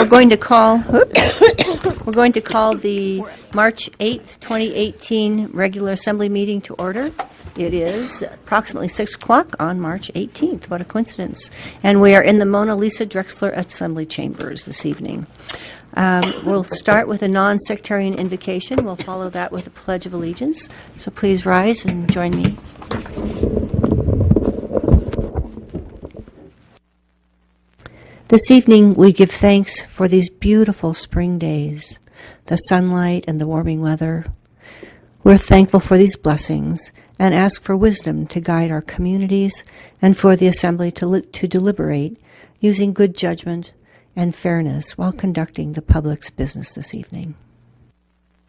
We're going to call the March 8th, 2018 regular assembly meeting to order. It is approximately 6 o'clock on March 18th. What a coincidence. And we are in the Mona Lisa Drexler Assembly Chambers this evening. We'll start with a non-sectarian invocation. We'll follow that with a Pledge of Allegiance. So please rise and join me. This evening, we give thanks for these beautiful spring days, the sunlight and the warming weather. We're thankful for these blessings and ask for wisdom to guide our communities and for the Assembly to deliberate using good judgment and fairness while conducting the public's business this evening.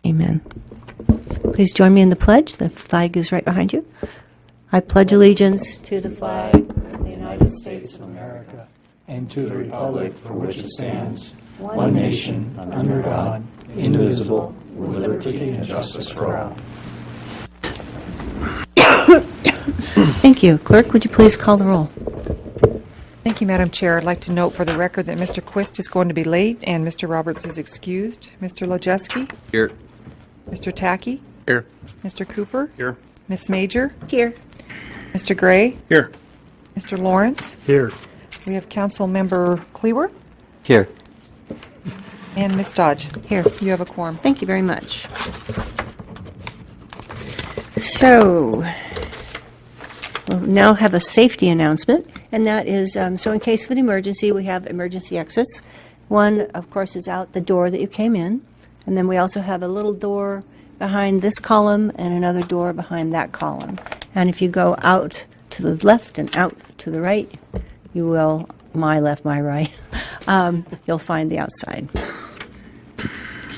Amen. Please join me in the pledge. The flag is right behind you. I pledge allegiance to the flag of the United States of America and to the republic for which it stands, one nation, under God, indivisible, with liberty and justice for all. Thank you. Clerk, would you please call the roll? Thank you, Madam Chair. I'd like to note for the record that Mr. Quist is going to be late and Mr. Roberts is excused. Mr. Lojeski? Here. Mr. Tackey? Here. Mr. Cooper? Here. Ms. Major? Here. Mr. Gray? Here. Mr. Lawrence? Here. We have Council Member Cleaver Here. and Ms. Dodge. Here. You have a quorum. Thank you very much. So, we'll now have a safety announcement, and that is, so in case of an emergency, we have emergency exits. One, of course, is out the door that you came in, and then we also have a little door behind this column and another door behind that column. And if you go out to the left and out to the right, you will, my left, my right, you'll find the outside.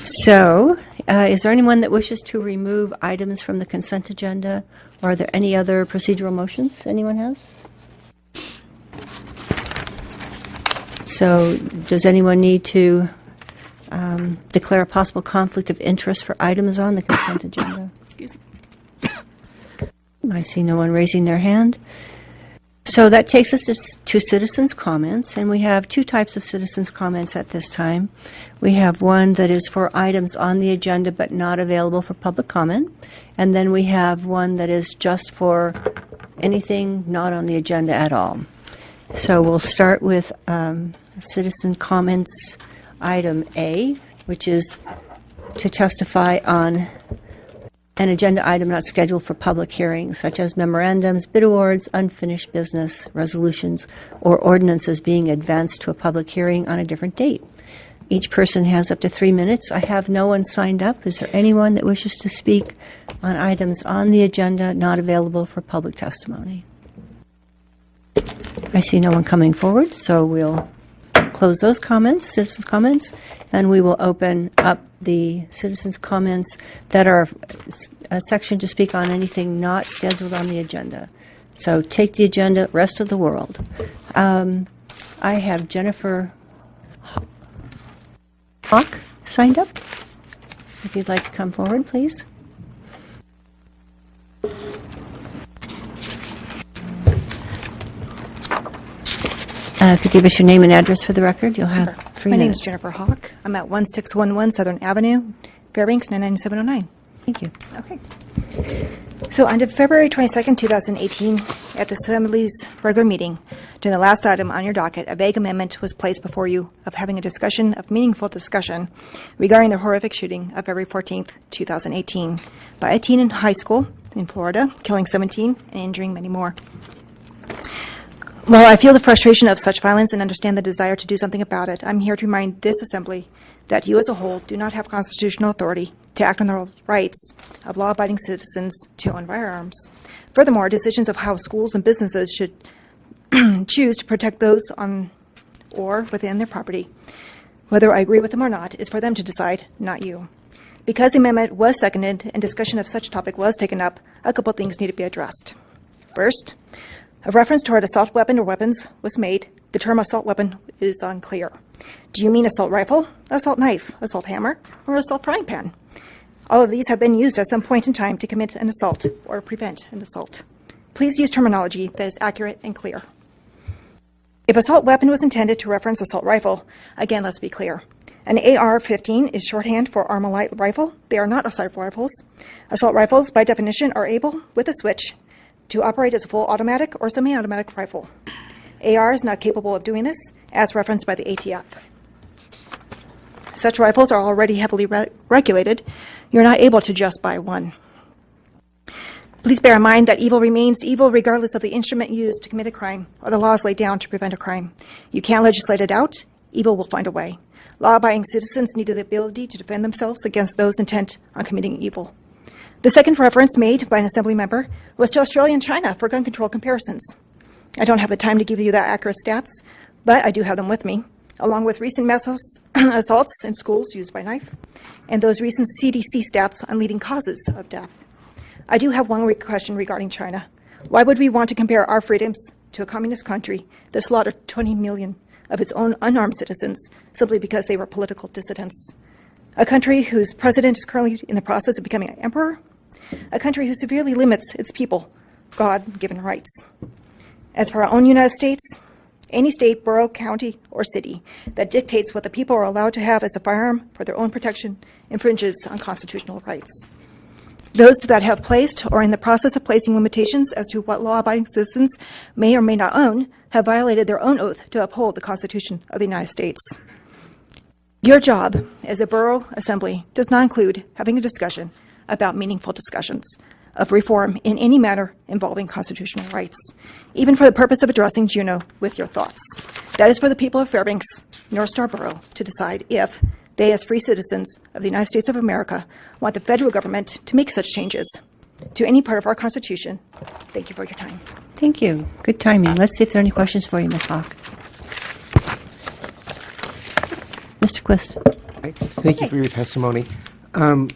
So, is there anyone that wishes to remove items from the consent agenda? Or are there any other procedural motions anyone has? So, does anyone need to declare a possible conflict of interest for items on the consent agenda? Excuse me. I see no one raising their hand. So that takes us to citizens' comments, and we have two types of citizens' comments at this time. We have one that is for items on the agenda but not available for public comment, and then we have one that is just for anything not on the agenda at all. So we'll start with citizen comments item A, which is to testify on an agenda item not scheduled for public hearings, such as memorandums, bid awards, unfinished business, resolutions, or ordinances being advanced to a public hearing on a different date. Each person has up to 3 minutes. I have no one signed up. Is there anyone that wishes to speak on items on the agenda not available for public testimony? I see no one coming forward, so we'll close those comments, citizens' comments, and we will open up the citizens' comments that are a section to speak on anything not scheduled on the agenda. So take the agenda, rest of the world. I have Jennifer Hawk signed up. If you'd like to come forward, please. If you give us your name and address for the record, you'll have 3 minutes. My name is Jennifer Hawk. I'm at 1611 Southern Avenue, Fairbanks, 99709. Thank you. Okay. So on February 22nd, 2018, at the Assembly's regular meeting, during the last item on your docket, a vague amendment was placed before you of having a meaningful discussion regarding the horrific shooting of February 14th, 2018, by a teen in high school in Florida, killing 17 and injuring many more. While I feel the frustration of such violence and understand the desire to do something about it, I'm here to remind this Assembly that you as a whole do not have constitutional authority to act on the rights of law-abiding citizens to own firearms. Furthermore, decisions of how schools and businesses should choose to protect those on or within their property, whether I agree with them or not, is for them to decide, not you. Because the amendment was seconded and discussion of such topic was taken up, a couple things need to be addressed. First, a reference to an assault weapon or weapons was made. The term assault weapon is unclear. Do you mean assault rifle, assault knife, assault hammer, or assault frying pan? All of these have been used at some point in time to commit an assault or prevent an assault. Please use terminology that is accurate and clear. If assault weapon was intended to reference assault rifle, again, let's be clear. An AR-15 is shorthand for Armalite rifle. They are not assault rifles. Assault rifles, by definition, are able, with a switch, to operate as a full automatic or semi-automatic rifle. AR is not capable of doing this, as referenced by the ATF. Such rifles are already heavily regulated. You're not able to just buy one. Please bear in mind that evil remains evil regardless of the instrument used to commit a crime or the laws laid down to prevent a crime. You can't legislate it out. Evil will find a way. Law-abiding citizens need the ability to defend themselves against those intent on committing evil. The second reference made by an Assembly member was to Australia and China for gun control comparisons. I don't have the time to give you that accurate stats, but I do have them with me, along with recent mass assaults in schools used by knife, and those recent CDC stats on leading causes of death. I do have one question regarding China. Why would we want to compare our freedoms to a communist country that slaughtered 20 million of its own unarmed citizens simply because they were political dissidents? A country whose president is currently in the process of becoming an emperor? A country who severely limits its people God-given rights? As for our own United States, any state, borough, county, or city that dictates what the people are allowed to have as a firearm for their own protection infringes on constitutional rights. Those that have placed or in the process of placing limitations as to what law-abiding citizens may or may not own have violated their own oath to uphold the Constitution of the United States. Your job as a borough assembly does not include having a discussion about meaningful discussions of reform in any matter involving constitutional rights, even for the purpose of addressing Juneau with your thoughts. That is for the people of Fairbanks, North Star Borough, to decide if they, as free citizens of the United States of America, want the federal government to make such changes to any part of our Constitution. Thank you for your time. Thank you. Good timing. Let's see if there are any questions for you, Ms. Hawk. Mr. Quist. Thank you for your testimony. On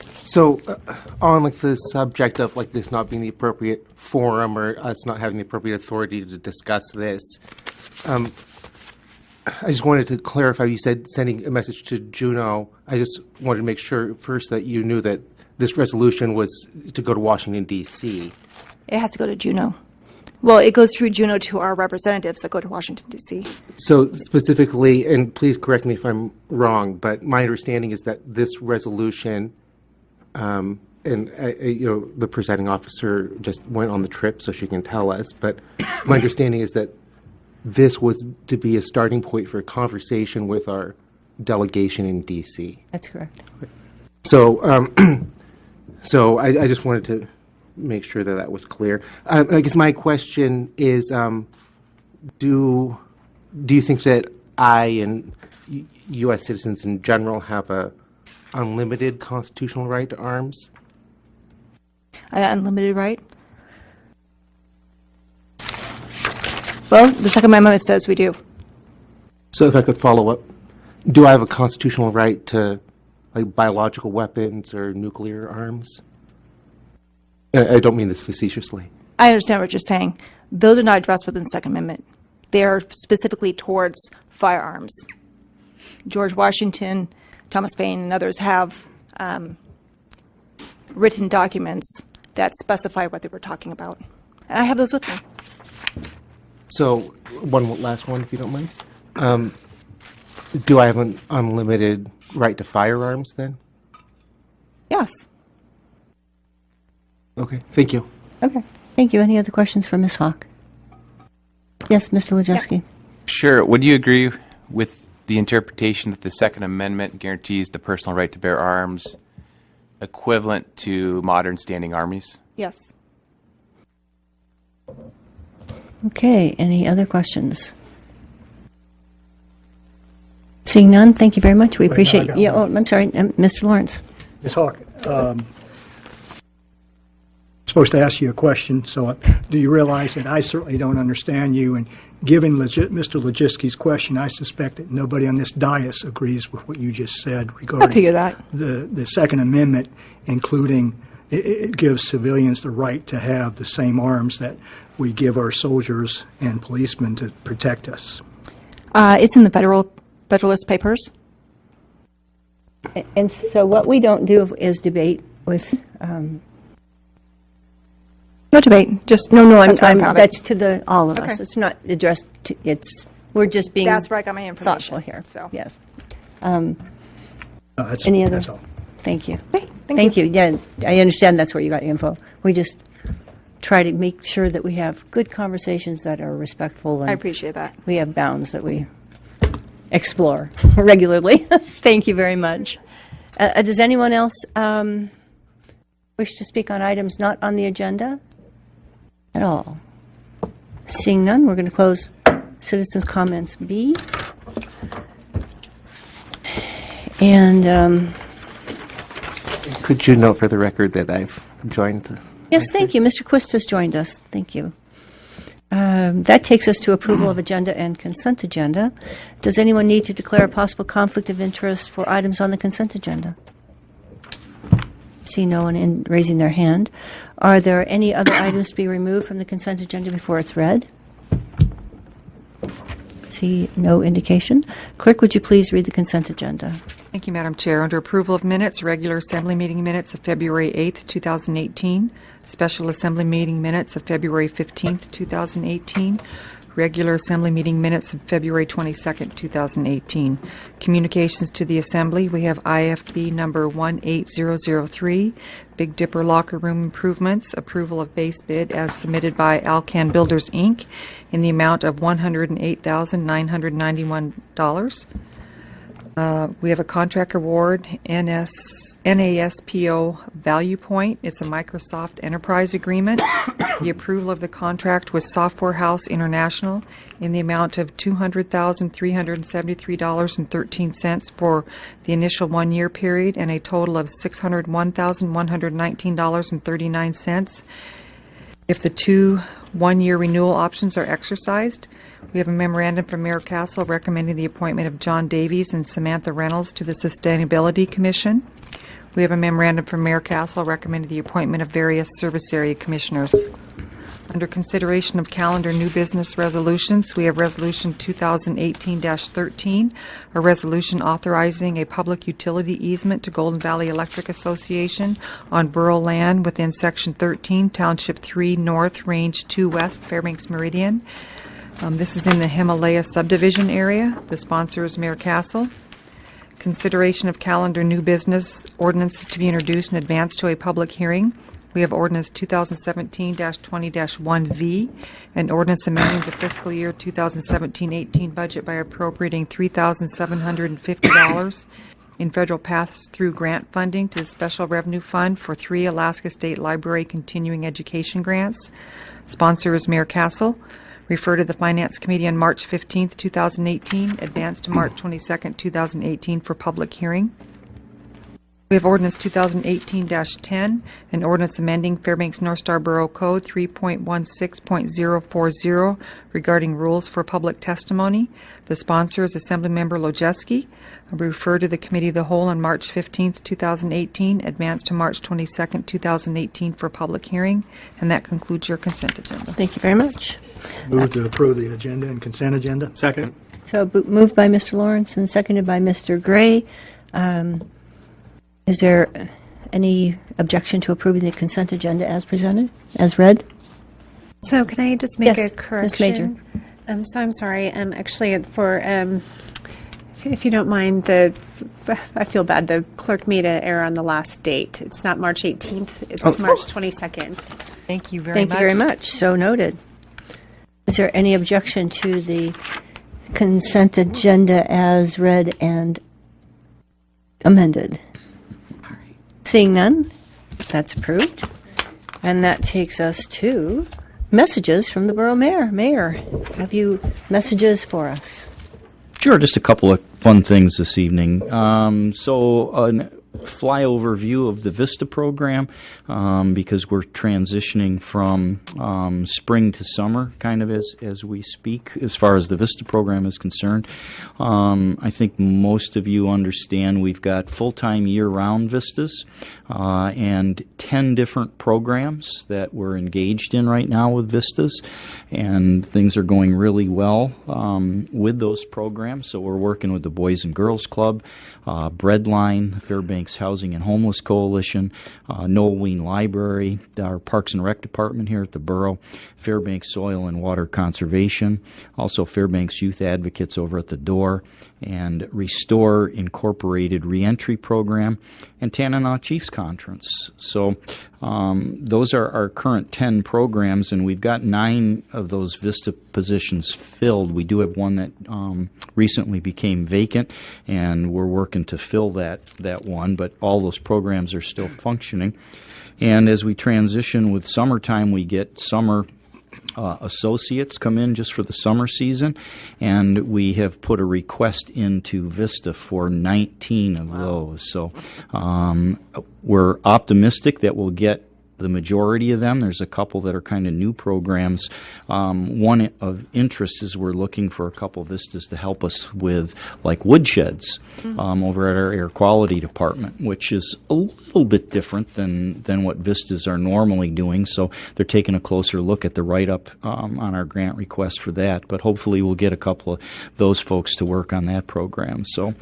like the subject of like this not being the appropriate forum or us not having the appropriate authority to discuss this, I just wanted to clarify. You said sending a message to Juneau. I just wanted to make sure first that you knew that this resolution was to go to Washington, D.C. It has to go to Juneau. Well, it goes through Juneau to our representatives that go to Washington, D.C. So specifically, and please correct me if I'm wrong, but my understanding is that this resolution, the presiding officer just went on the trip so she can tell us, but my understanding is that this was to be a starting point for a conversation with our delegation in D.C. That's correct. So, I just wanted to make sure that that was clear. I guess my question is, do you think that I and U.S. citizens in general have a unlimited constitutional right to arms? An unlimited right? Well, the Second Amendment says we do. So if I could follow up, do I have a constitutional right to like biological weapons or nuclear arms? I don't mean this facetiously. I understand what you're saying. Those are not addressed within the Second Amendment. They are specifically towards firearms. George Washington, Thomas Paine, and others have written documents that specify what they were talking about. And I have those with me. So one last one, if you don't mind. Do I have an unlimited right to firearms then? Yes. Okay, thank you. Okay. Thank you. Any other questions for Ms. Hawk? Yes, Mr. Lajewski. Sure. Would you agree with the interpretation that the Second Amendment guarantees the personal right to bear arms equivalent to modern standing armies? Yes. Okay. Any other questions? Seeing none, thank you very much. We appreciate. I'm sorry, Mr. Lawrence. Ms. Hawk, supposed to ask you a question, so do you realize that I certainly don't understand you, and given Mr. Lajewski's question, I suspect that nobody on this dais agrees with what you just said regarding I figure that. The Second Amendment, including it gives civilians the right to have the same arms that we give our soldiers and policemen to protect us. It's in the Federalist Papers. And so what we don't do is debate with. No debate. Just No, that's what I found that's to all of Okay. us. It's not addressed to, it's We're just being That's where I got my information. thoughtful here. So. Yes. That's, Any other? that's all. Thank you. Okay, Thank you. Yeah, I understand that's where you got the info. We just try to make sure that we have good conversations that are respectful, and I appreciate that. we have bounds that we explore regularly. Thank you very much. Does anyone else wish to speak on items not on the agenda at all? Seeing none, we're going to close citizens' comments B. And Could you note for the record that I've joined? yes, thank you. Mr. Quist has joined us. Thank you. That takes us to approval of agenda and consent agenda. Does anyone need to declare a possible conflict of interest for items on the consent agenda? See no one raising their hand. Are there any other items to be removed from the consent agenda before it's read? See no indication. Clerk, would you please read the consent agenda? Thank you, Madam Chair. Under approval of minutes, regular assembly meeting minutes of February 8th, 2018, special assembly meeting minutes of February 15th, 2018, regular assembly meeting minutes of February 22nd, 2018. Communications to the assembly, we have IFB number 18003, Big Dipper Locker Room Improvements, approval of base bid as submitted by Alcan Builders, Inc., in the amount of $108,991. We have a contract award, NASPO Value Point. It's a Microsoft Enterprise Agreement. The approval of the contract with Software House International in the amount of $200,373.13 for the initial 1-year period and a total of $601,119.39 if the 2 1-year renewal options are exercised. We have a memorandum from Mayor Castle recommending the appointment of John Davies and Samantha Reynolds to the Sustainability Commission. We have a memorandum from Mayor Castle recommending the appointment of various service area commissioners. Under consideration of calendar new business resolutions, we have Resolution 2018-13, a resolution authorizing a public utility easement to Golden Valley Electric Association on borough land within Section 13, Township 3 North, Range 2 West, Fairbanks Meridian. This is in the Himalaya subdivision area. The sponsor is Mayor Castle. Consideration of calendar new business ordinances to be introduced and advanced to a public hearing. We have ordinance 2017-20-1V, an ordinance amending the fiscal year 2017-18 budget by appropriating $3,750 in federal pass-through grant funding to the Special Revenue Fund for 3 Alaska State Library continuing education grants. Sponsor is Mayor Castle. Refer to the Finance Committee on March 15th, 2018, advanced to March 22nd, 2018 for public hearing. We have Ordinance 2018-10, an ordinance amending Fairbanks North Star Borough Code 3.16.040 regarding rules for public testimony. The sponsor is Assemblymember Lojeski. We refer to the Committee of the Whole on March 15th, 2018, advanced to March 22nd, 2018 for public hearing. And that concludes your consent agenda. Thank you very much. Move to approve the agenda and consent agenda. Second. So moved by Mr. Lawrence and seconded by Mr. Gray. Is there any objection to approving the consent agenda as presented, as read? So can I just make Yes, a Ms. correction? Major. So I'm sorry. Actually, for if you don't mind, I feel bad. The clerk made an error on the last date. It's not March 18th. It's March 22nd. Thank you very much. Thank you very much. So noted. Is there any objection to the consent agenda as read and amended? Seeing none, that's approved. And that takes us to messages from the borough mayor. Mayor, have you messages for us? Sure, just a couple of fun things this evening. So a flyover view of the VISTA program, because we're transitioning from spring to summer kind of as we speak as far as the VISTA program is concerned. I think most of you understand we've got full-time year-round VISTAs and 10 different programs that we're engaged in right now with VISTAs, and things are going really well with those programs. So we're working with the Boys and Girls Club, Breadline, Fairbanks Fairbanks Housing and Homeless Coalition, Noel Ween Library, our Parks and Rec Department here at the Borough, Fairbanks Soil and Water Conservation, also Fairbanks Youth Advocates over at the door, and Restore Incorporated Reentry Program, and Tanana Chiefs Conference. So those are our current 10 programs, and we've got 9 of those VISTA positions filled. We do have one that recently became vacant, and we're working to fill that one, but all those programs are still functioning. And as we transition with summertime, we get summer associates come in just for the summer season, and we have put a request into VISTA for 19 of those. So we're optimistic that we'll get the majority of them. There's a couple that are kind of new programs. One of interest is we're looking for a couple of VISTAs to help us with like woodsheds over at our air quality department, which is a little bit different than what VISTAs are normally doing. So they're taking a closer look at the write-up on our grant request for that. But hopefully we'll get a couple of those folks to work on that program. So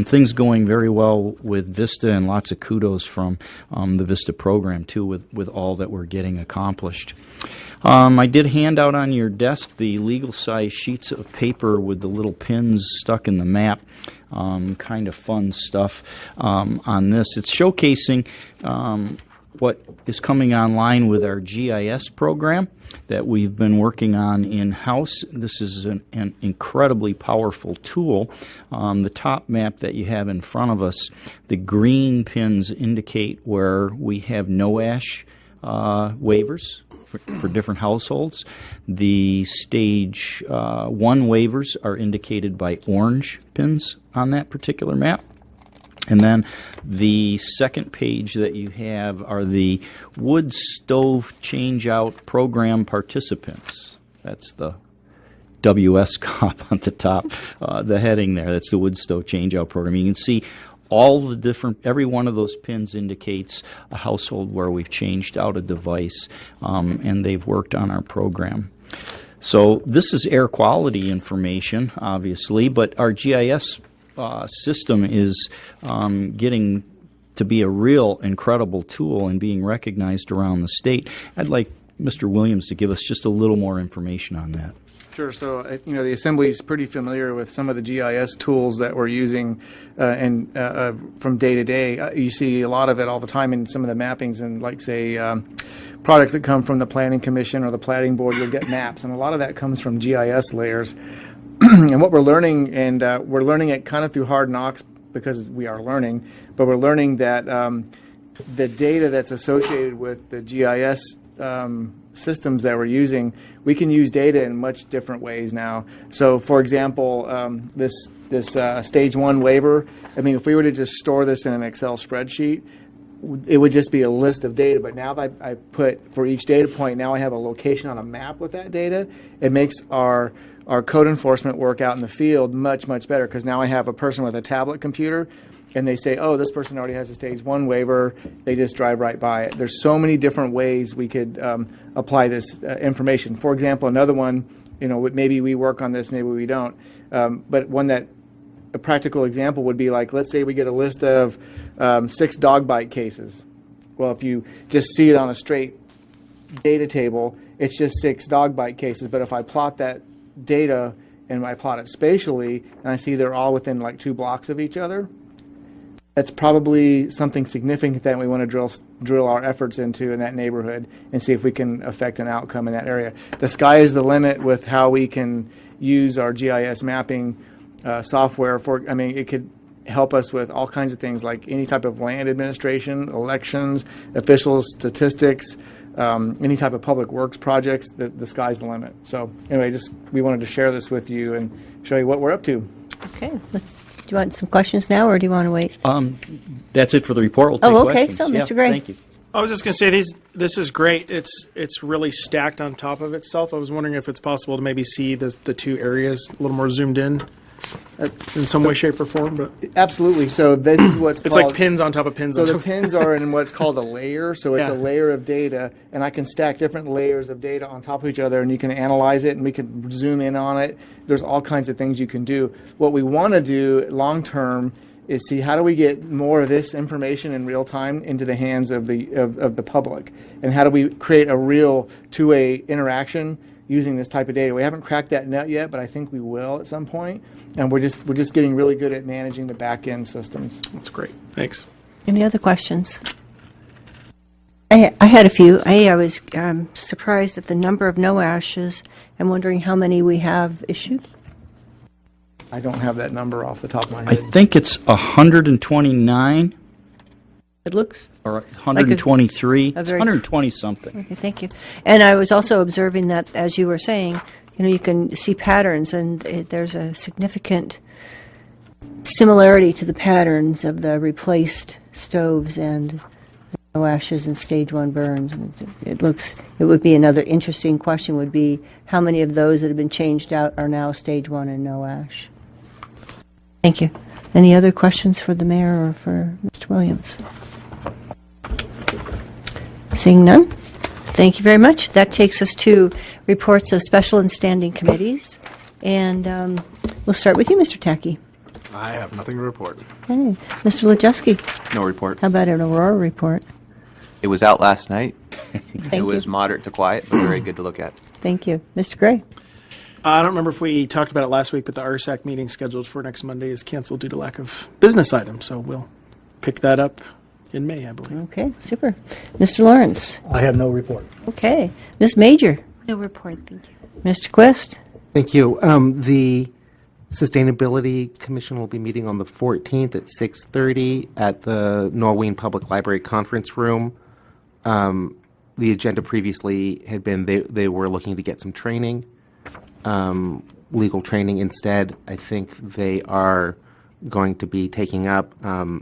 things going very well with VISTA, and lots of kudos from the VISTA program too with all that we're getting accomplished. I did hand out on your desk the legal size sheets of paper with the little pins stuck in the map. Kind of fun stuff on this. It's showcasing what is coming online with our GIS program that we've been working on in-house. This is an incredibly powerful tool. The top map that you have in front of us, the green pins indicate where we have no ash waivers for different households. The stage 1 waivers are indicated by orange pins on that particular map. And then the second page that you have are the wood stove change-out program participants. That's the WS cop on the top, the heading there. That's the wood stove change-out program. You can see all the different, every one of those pins indicates a household where we've changed out a device, and they've worked on our program. So this is air quality information, obviously, but our GIS system is getting to be a real incredible tool and being recognized around the state. I'd like Mr. Williams to give us just a little more information on that. Sure. So, the Assembly is pretty familiar with some of the GIS tools that we're using from day to day. You see a lot of it all the time in some of the mappings and, like, say, products that come from the Planning Commission or the Planning Board. You'll get maps, and a lot of that comes from GIS layers. And what we're learning, and we're learning it kind of through hard knocks because we are learning, but we're learning that the data that's associated with the GIS systems that we're using, we can use data in much different ways now. So, for example, this stage 1 waiver, I mean, if we were to just store this in an Excel spreadsheet, it would just be a list of data. But now that I put, for each data point, now I have a location on a map with that data, it makes our code enforcement work out in the field much, much better, because now I have a person with a tablet computer, and they say, oh, this person already has a stage 1 waiver. They just drive right by it. There's so many different ways we could apply this information. For example, another one, maybe we work on this, maybe we don't. But a practical example would be like, let's say we get a list of 6 dog bite cases. Well, if you just see it on a straight data table, it's just 6 dog bite cases. But if I plot that data and I plot it spatially, and I see they're all within like 2 blocks of each other, that's probably something significant that we want to drill our efforts into in that neighborhood and see if we can affect an outcome in that area. The sky is the limit with how we can use our GIS mapping software. It could help us with all kinds of things like any type of land administration, elections, official statistics, any type of public works projects. The sky's the limit. So anyway, we wanted to share this with you and show you what we're up to. Okay, do you want some questions now, or do you want to wait? That's it for the report. We'll take okay. questions. So, Mr. Gray. Thank you. I was just going to say this is great. It's really stacked on top of itself. I was wondering if it's possible to maybe see the 2 areas a little more zoomed in in some way, shape, or form. But absolutely. So this is what's it's called, like pins on top of pins. So the pins are in what's called a layer. So it's a layer of data, and I can stack different layers of data on top of each other, and you can analyze it, and we can zoom in on it. There's all kinds of things you can do. What we want to do long term is see how do we get more of this information in real time into the hands of the public, and how do we create a real two-way interaction using this type of data. We haven't cracked that nut yet, but I think we will at some point, and we're just getting really good at managing the back end systems. That's great. Thanks. Any other questions? I had a few. I was surprised at the number of no ashes. I'm wondering how many we have issued. I don't have that number off the top of my I head. think it's 129 It looks. or 123. a It's very- 120 something. Okay, thank you. And I was also observing that, as you were saying, you can see patterns, and there's a significant similarity to the patterns of the replaced stoves and no ashes and stage 1 burns. And it would be another interesting question would be how many of those that have been changed out are now stage 1 and no ash. Thank you. Any other questions for the mayor or for Mr. Williams? Seeing none, thank you very much. That takes us to reports of special and standing committees. And we'll start with you, Mr. Tackey. I have nothing to report. Okay. Mr. Lajewski, No report. how about an Aurora report? It was out last night. Thank It you. was moderate to quiet, but very good to look at. Thank you. Mr. Gray? I don't remember if we talked about it last week, but the RSAC meeting scheduled for next Monday is canceled due to lack of business items. So we'll pick that up in May, I believe. Okay, super. Mr. Lawrence? I have no report. Okay. Ms. Major? No report, thank you. Mr. Quest? Thank you. The Sustainability Commission will be meeting on the 14th at 6:30 at the Norween Public Library Conference Room. The agenda previously had been they were looking to get some training, legal training instead. I think they are going to be taking up a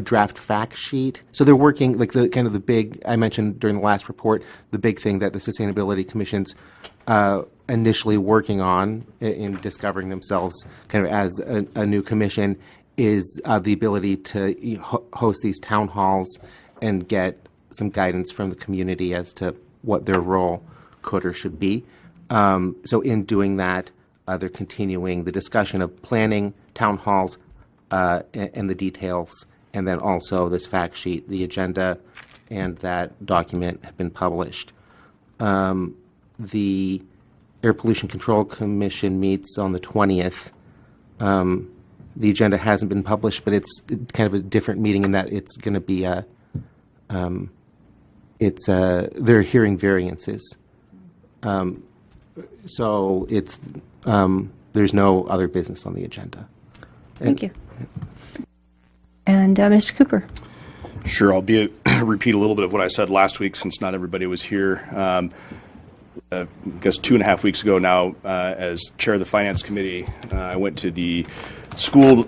draft fact sheet. So they're working the big, I mentioned during the last report, the big thing that the Sustainability Commission's initially working on in discovering themselves kind of as a new commission is the ability to host these town halls and get some guidance from the community as to what their role could or should be. So in doing that, they're continuing the discussion of planning town halls and the details, and then also this fact sheet. The agenda and that document have been published. The Air Pollution Control Commission meets on the 20th. The agenda hasn't been published, but it's kind of a different meeting in that it's going to be they're hearing variances. So it's there's no other business on the agenda. Thank you. And Mr. Cooper? Sure, I'll repeat a little bit of what I said last week since not everybody was here. I guess 2.5 weeks ago now, as chair of the Finance Committee, I went to the school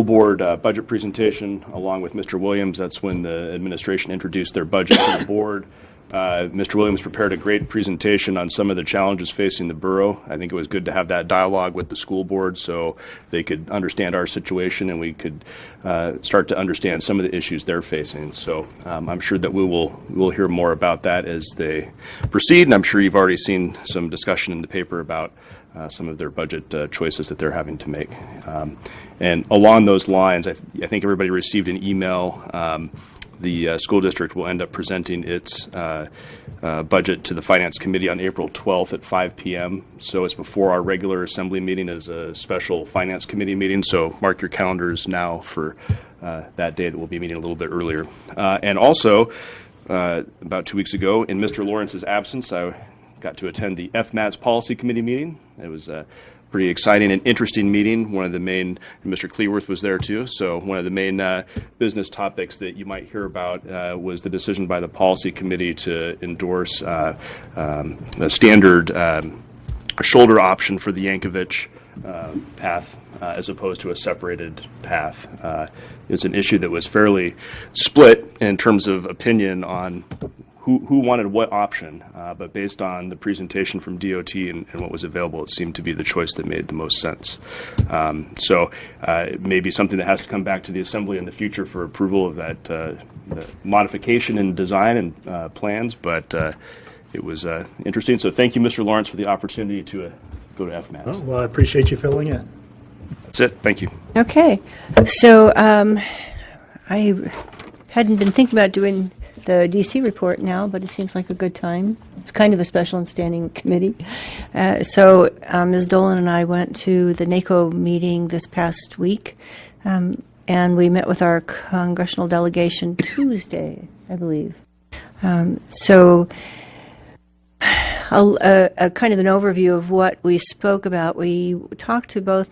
board budget presentation along with Mr. Williams. That's when the administration introduced their budget to the board. Mr. Williams prepared a great presentation on some of the challenges facing the borough. I think it was good to have that dialogue with the school board so they could understand our situation and we could start to understand some of the issues they're facing. So I'm sure that we'll hear more about that as they proceed, and I'm sure you've already seen some discussion in the paper about some of their budget choices that they're having to make. And along those lines, I think everybody received an email. The school district will end up presenting its budget to the Finance Committee on April 12th at 5 p.m. So it's before our regular assembly meeting as a special Finance Committee meeting. So mark your calendars now for that day that we'll be meeting a little bit earlier. And also, about 2 weeks ago, in Mr. Lawrence's absence, I got to attend the FMATS Policy Committee meeting. It was pretty exciting and interesting meeting. One of the main, Mr. Cleworth was there too, so one of the main business topics that you might hear about was the decision by the policy committee to endorse a standard shoulder option for the Yankovich path as opposed to a separated path. It's an issue that was fairly split in terms of opinion on who wanted what option, but based on the presentation from DOT and what was available, it seemed to be the choice that made the most sense. So it may be something that has to come back to the Assembly in the future for approval of that modification in design and plans, but it was interesting. So thank you, Mr. Lawrence, for the opportunity to go to FMATS. Oh, well, I appreciate you filling in. That's it. Thank you. Okay, so I hadn't been thinking about doing the DC report now, but it seems like a good time. It's kind of a special and standing committee. So Ms. Dolan and I went to the NACO meeting this past week, and we met with our congressional delegation Tuesday, I believe. So a kind of an overview of what we spoke about. We talked to both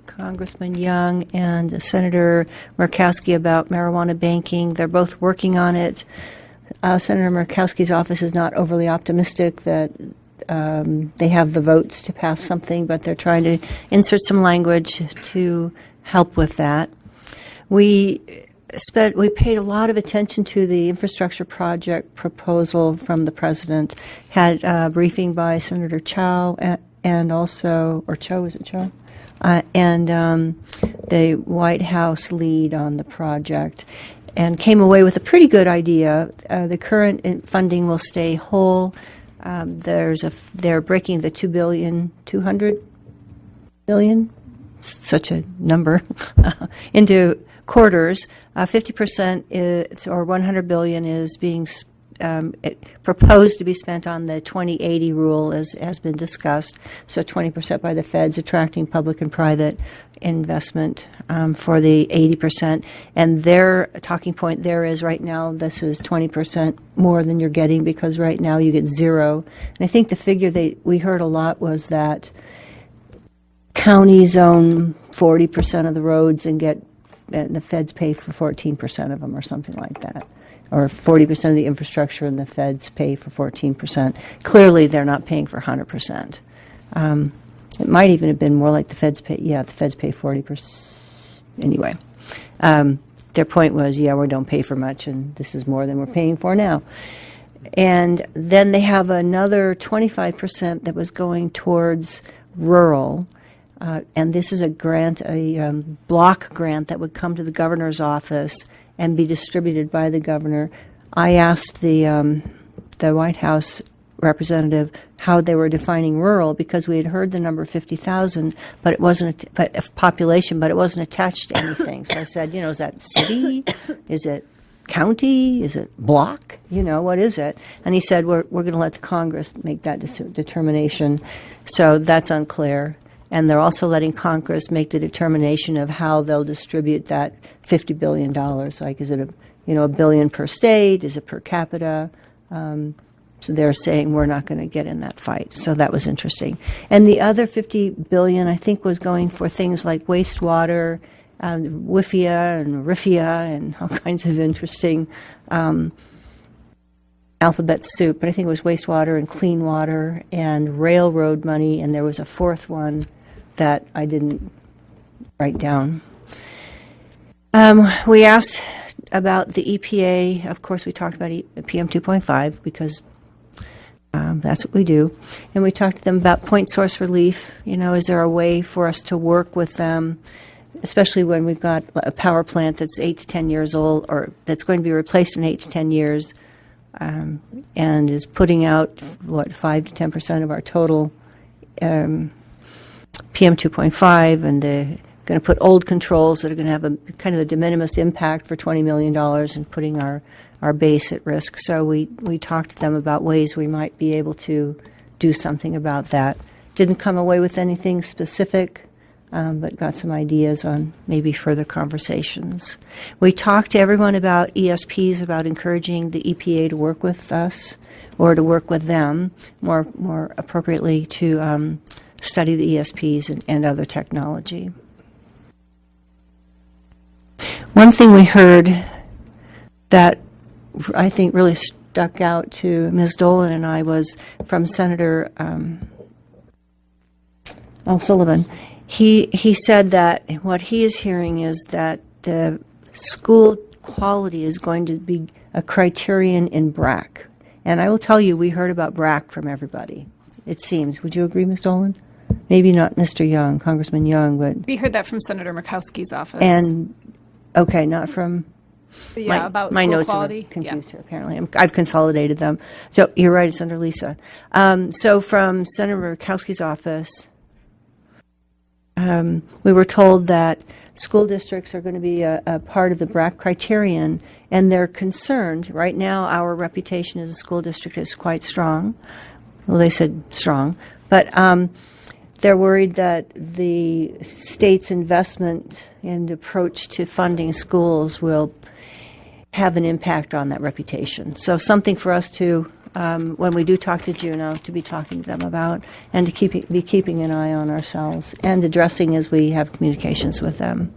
Congressman Young and Senator Murkowski about marijuana banking. They're both working on it. Senator Murkowski's office is not overly optimistic that they have the votes to pass something, but they're trying to insert some language to help with that. We paid a lot of attention to the infrastructure project proposal from the president. Had a briefing by Senator Chow and also, or Cho, is it Cho? And the White House lead on the project, and came away with a pretty good idea. The current funding will stay whole. They're breaking the $200 billion, such a number, into quarters. 50% is, or $100 billion is being proposed to be spent on the 2080 rule, as has been discussed. So 20% by the feds, attracting public and private investment for the 80%. And their talking point there is right now this is 20% more than you're getting, because right now you get zero. And I think the figure we heard a lot was that counties own 40% of the roads and the feds pay for 14% of them, or something like that. Or 40% of the infrastructure and the feds pay for 14%. Clearly, they're not paying for 100%. It might even have been more like the feds pay. Yeah, the feds pay 40%. Anyway, their point was, yeah, we don't pay for much, and this is more than we're paying for now. And then they have another 25% that was going towards rural. And this is a grant, a block grant that would come to the governor's office and be distributed by the governor. I asked the White House representative how they were defining rural, because we had heard the number 50,000, but it wasn't population, but it wasn't attached to anything. So I said, is that city? Is it county? Is it block? What is it? And he said, we're going to let the Congress make that determination. So that's unclear. And they're also letting Congress make the determination of how they'll distribute that $50 billion. Like, is it a billion per state? Is it per capita? So they're saying we're not going to get in that fight. So that was interesting. And the other $50 billion, I think, was going for things like wastewater, WIFIA and RIFIA, and all kinds of interesting alphabet soup. But I think it was wastewater and clean water and railroad money, and there was a fourth one that I didn't write down. We asked about the EPA. Of course, we talked about PM 2.5 because that's what we do. And we talked to them about point source relief. Is there a way for us to work with them, especially when we've got a power plant that's 8 to 10 years old, or that's going to be replaced in 8 to 10 years, and is putting out, 5 to 10% of our total PM 2.5, and they're going to put old controls that are going to have a kind of a de minimis impact for $20 million and putting our base at risk. So we talked to them about ways we might be able to do something about that. Didn't come away with anything specific, but got some ideas on maybe further conversations. We talked to everyone about ESPs, about encouraging the EPA to work with us or to work with them more appropriately to study the ESPs and other technology. One thing we heard that I think really stuck out to Ms. Dolan and I was from Senator Sullivan. He said that what he is hearing is that the school quality is going to be a criterion in BRAC. And I will tell you, we heard about BRAC from everybody, it seems. Would you agree, Ms. Dolan? Maybe not Mr. Young, Congressman Young, but... We heard that from Senator Murkowski's office. And, okay, not from... Yeah, about my school notes quality. Are confused here, apparently. I've consolidated them. So you're right, it's under Lisa. So from Senator Murkowski's office... we were told that school districts are going to be a part of the BRAC criterion, and they're concerned. Right now, our reputation as a school district is quite strong. Well, they said strong, but they're worried that the state's investment and approach to funding schools will have an impact on that reputation. So something for us to, when we do talk to Juneau, to be talking to them about, and to be keeping an eye on ourselves and addressing as we have communications with them.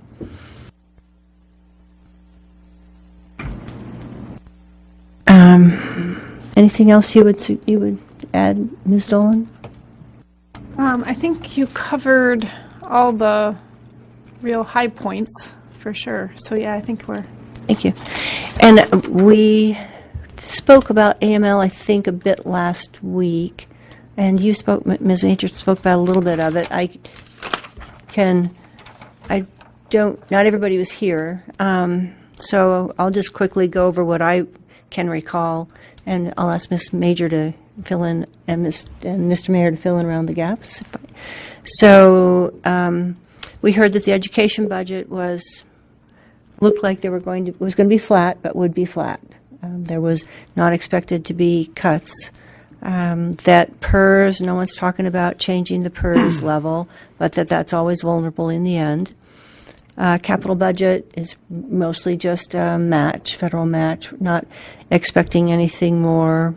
Anything else you would add, Ms. Dolan? I think you covered all the real high points for sure. So yeah, I think we're. Thank you. And we spoke about AML, I think, a bit last week, and you spoke, Ms. Major spoke about a little bit of it. Not everybody was here, so I'll just quickly go over what I can recall, and I'll ask Ms. Major to fill in and Mr. Mayor to fill in around the gaps. So we heard that the education budget looked like was going to be flat, but would be flat. There was not expected to be cuts. That PERS, no one's talking about changing the PERS level, but that's always vulnerable in the end. Capital budget is mostly just a match, federal match, not expecting anything more.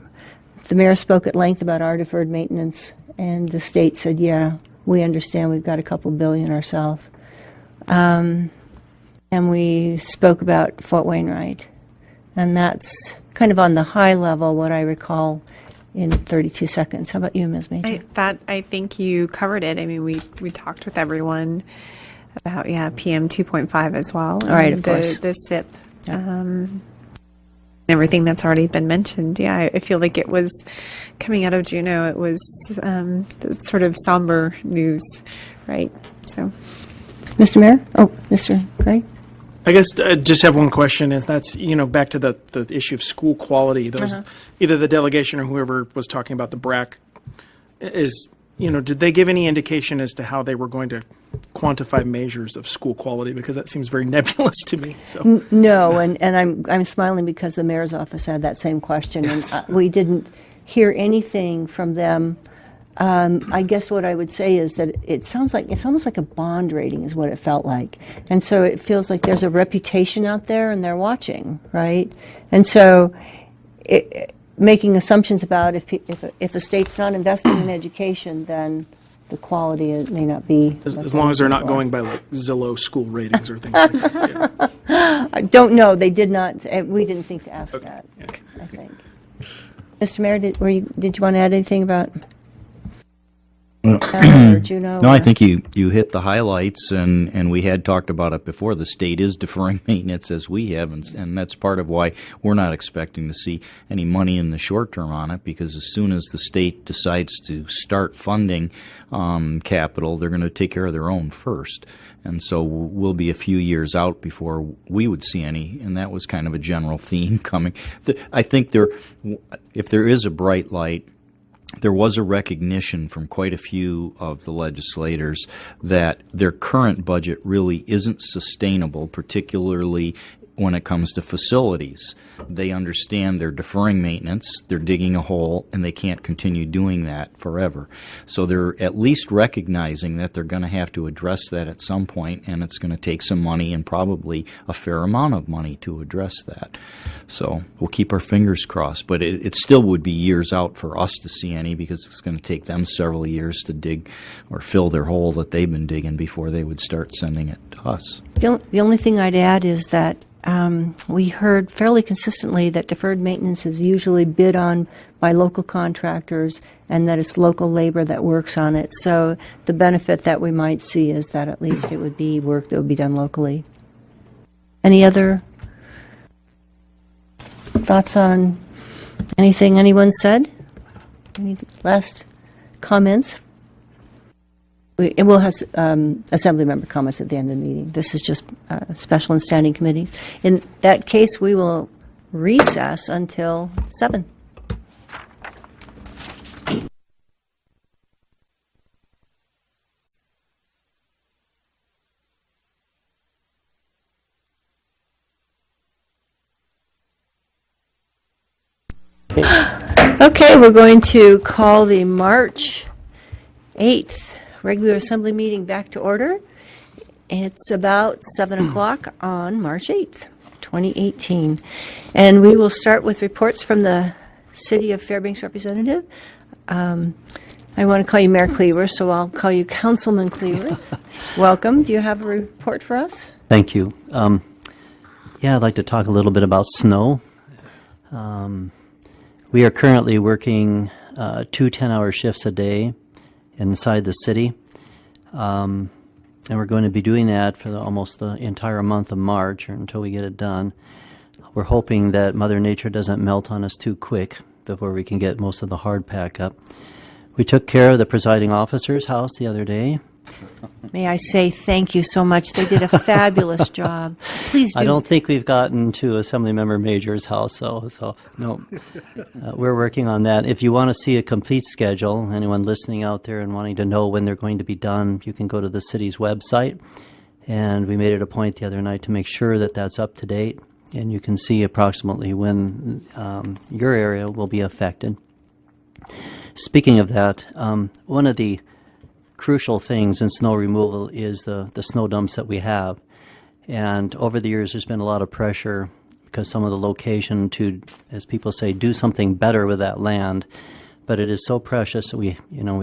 The mayor spoke at length about our deferred maintenance, and the state said, yeah, we understand we've got a couple billion ourselves. And we spoke about Fort Wainwright. And that's kind of on the high level what I recall in 32 seconds. How about you, Ms. Major? I think you covered it. I mean, we talked with everyone about, PM 2.5 as well. All right, of course. The SIP. Everything that's already been mentioned. Yeah, I feel like it was coming out of Juneau. It was sort of somber news, right? So, Mr. Mayor? Oh, Mr. Gray? I guess I just have one question, is that's, back to the issue of school quality. Those, either the delegation or whoever was talking about the BRAC is, did they give any indication as to how they were going to quantify measures of school quality? Because that seems very nebulous to me. So no, and I'm smiling because the mayor's office had that same question, and we didn't hear anything from them. I guess what I would say is that it's almost like a bond rating is what it felt like, and so it feels like there's a reputation out there and they're watching, right? And so making assumptions about if a state's not investing in education, then the quality may not be. As long as they're not going by like Zillow school ratings or things like that. Yeah. I don't know. They did not. We didn't think to ask that. Okay. I think. Mr. Mayor, did you want to add anything about? Or Juneau, no, I think you hit the highlights, and we had talked about it before. The state is deferring maintenance as we have, and that's part of why we're not expecting to see any money in the short term on it, because as soon as the state decides to start funding capital, they're going to take care of their own first. And so we'll be a few years out before we would see any, and that was kind of a general theme coming. I think if there is a bright light, there was a recognition from quite a few of the legislators that their current budget really isn't sustainable, particularly when it comes to facilities. They understand they're deferring maintenance, they're digging a hole, and they can't continue doing that forever. So they're at least recognizing that they're going to have to address that at some point, and it's going to take some money and probably a fair amount of money to address that. So we'll keep our fingers crossed, but it still would be years out for us to see any, because it's going to take them several years to dig or fill their hole that they've been digging before they would start sending it to us. The only thing I'd add is that we heard fairly consistently that deferred maintenance is usually bid on by local contractors, and that it's local labor that works on it. So the benefit that we might see is that at least it would be work that would be done locally. Any other thoughts on anything anyone said? Any last comments? We'll have assembly member comments at the end of the meeting. This is just special and standing committees. In that case, we will recess until 7. Okay, we're going to call the March 8th regular assembly meeting back to order. It's about 7 o'clock on March 8th, 2018. And we will start with reports from the City of Fairbanks representative. I want to call you Mayor Cleaver, so I'll call you Councilman Cleaver. Welcome. Do you have a report for us? Thank you. Yeah, I'd like to talk a little bit about snow. We are currently working 2 10-hour shifts a day inside the city. And we're going to be doing that for almost the entire month of March or until we get it done. We're hoping that Mother Nature doesn't melt on us too quick before we can get most of the hard pack up. We took care of the presiding officer's house the other day. May I say thank you so much. They did a fabulous job. Please do. I don't think we've gotten to Assemblymember Major's house, so no. We're working on that. If you want to see a complete schedule, anyone listening out there and wanting to know when they're going to be done, you can go to the city's website. And we made it a point the other night to make sure that that's up to date. And you can see approximately when your area will be affected. Speaking of that, one of the crucial things in snow removal is the snow dumps that we have. And over the years, there's been a lot of pressure because some of the location to, as people say, do something better with that land. But it is so precious that we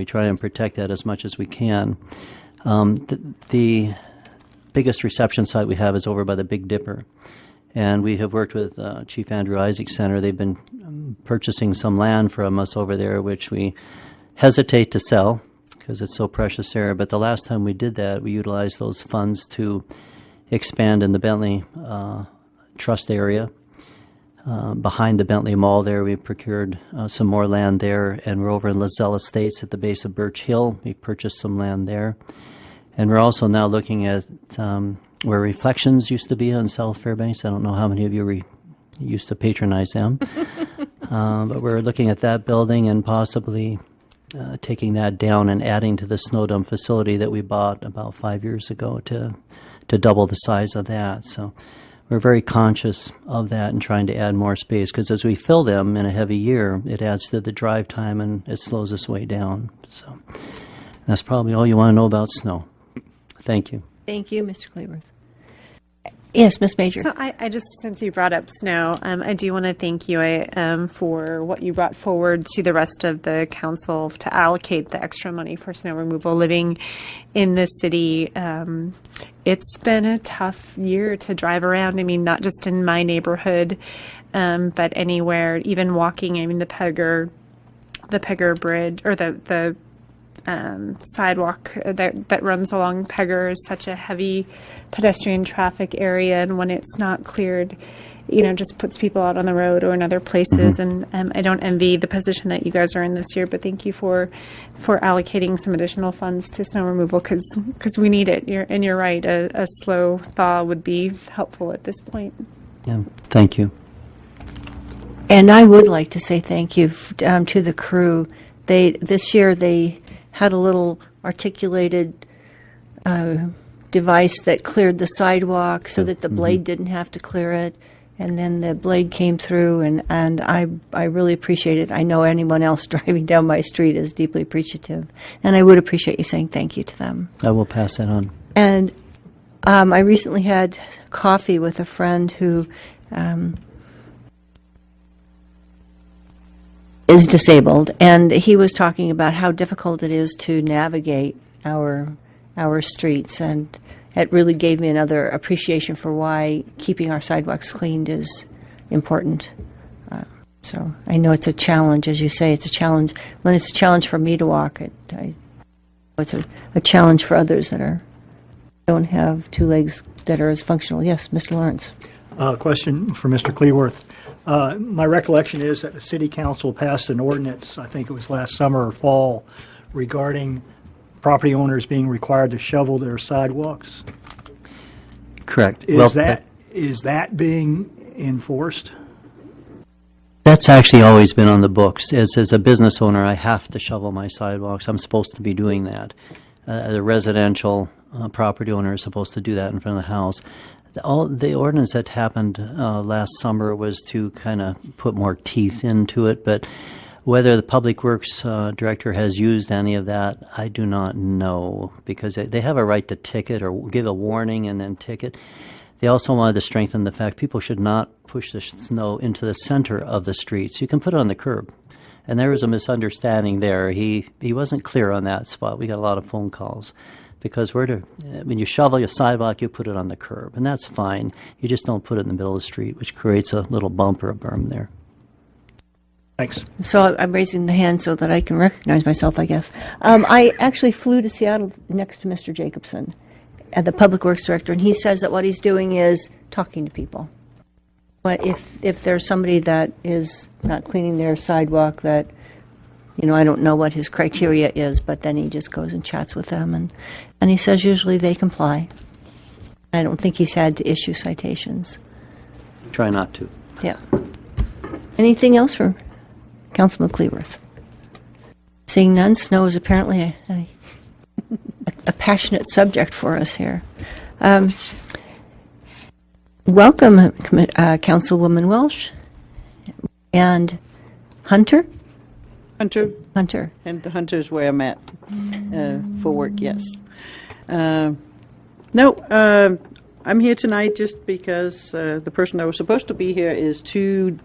try and protect that as much as we can. The biggest reception site we have is over by the Big Dipper. And we have worked with Chief Andrew Isaac Center. They've been purchasing some land from us over there, which we hesitate to sell because it's so precious there. But the last time we did that, we utilized those funds to expand in the Bentley Trust area. Behind the Bentley Mall there, we procured some more land there. And we're over in Lozelle Estates at the base of Birch Hill. We purchased some land there. And we're also now looking at where Reflections used to be on South Fairbanks. I don't know how many of you used to patronize them. But we're looking at that building and possibly taking that down and adding to the snow dump facility that we bought about 5 years ago to double the size of that. So we're very conscious of that and trying to add more space because as we fill them in a heavy year, it adds to the drive time and it slows us way down. So that's probably all you want to know about snow. Thank you. Thank you, Mr. Cleaworth. Yes, Ms. Major. So I just, since you brought up snow, I do want to thank you for what you brought forward to the rest of the council to allocate the extra money for snow removal. Living in this city, it's been a tough year to drive around. I mean, not just in my neighborhood, but anywhere, even walking. I mean, the Pegger Bridge, or the sidewalk that runs along Pegger is such a heavy pedestrian traffic area, and when it's not cleared, just puts people out on the road or in other places. Mm-hmm. And I don't envy the position that you guys are in this year, but thank you for allocating some additional funds to snow removal because we need it. You're right. A slow thaw would be helpful at this point. Yeah, thank you. And I would like to say thank you to the crew. This year they had a little articulated device that cleared the sidewalk so that the blade didn't have to clear it. And then the blade came through, and I really appreciate it. I know anyone else driving down my street is deeply appreciative. And I would appreciate you saying thank you to them. I will pass that on. And I recently had coffee with a friend who is disabled, and he was talking about how difficult it is to navigate our streets, and it really gave me another appreciation for why keeping our sidewalks cleaned is important. So I know it's a challenge, as you say, it's a challenge. When it's a challenge for me to walk, it's a challenge for others that don't have two legs that are as functional. Yes, Mr. Lawrence. Question for Mr. Cleaworth. My recollection is that the City Council passed an ordinance, I think it was last summer or fall, regarding property owners being required to shovel their sidewalks. Correct. Is that being enforced? That's actually always been on the books. As a business owner, I have to shovel my sidewalks. I'm supposed to be doing that. The residential property owner is supposed to do that in front of the house. All the ordinance that happened last summer was to kind of put more teeth into it, but whether the Public Works Director has used any of that, I do not know, because they have a right to ticket or give a warning and then ticket. They also wanted to strengthen the fact people should not push the snow into the center of the streets. You can put it on the curb. And there was a misunderstanding there. He wasn't clear on that spot. We got a lot of phone calls. Because when you shovel your sidewalk, you put it on the curb, and that's fine. You just don't put it in the middle of the street, which creates a little bump or a berm there. Thanks. So I'm raising the hand so that I can recognize myself, I guess. I actually flew to Seattle next to Mr. Jacobson, the Public Works Director, and he says that what he's doing is talking to people. But if there's somebody that is not cleaning their sidewalk, that, I don't know what his criteria is, but then he just goes and chats with them, and he says usually they comply. I don't think he's had to issue citations. Try not to. Yeah. Anything else for Councilman Cleworth? Seeing none, snow is apparently a passionate subject for us here. Welcome, Councilwoman Welsh and Hunter. Hunter. And Hunter's where I'm at for work, yes. I'm here tonight just because the person that was supposed to be here is too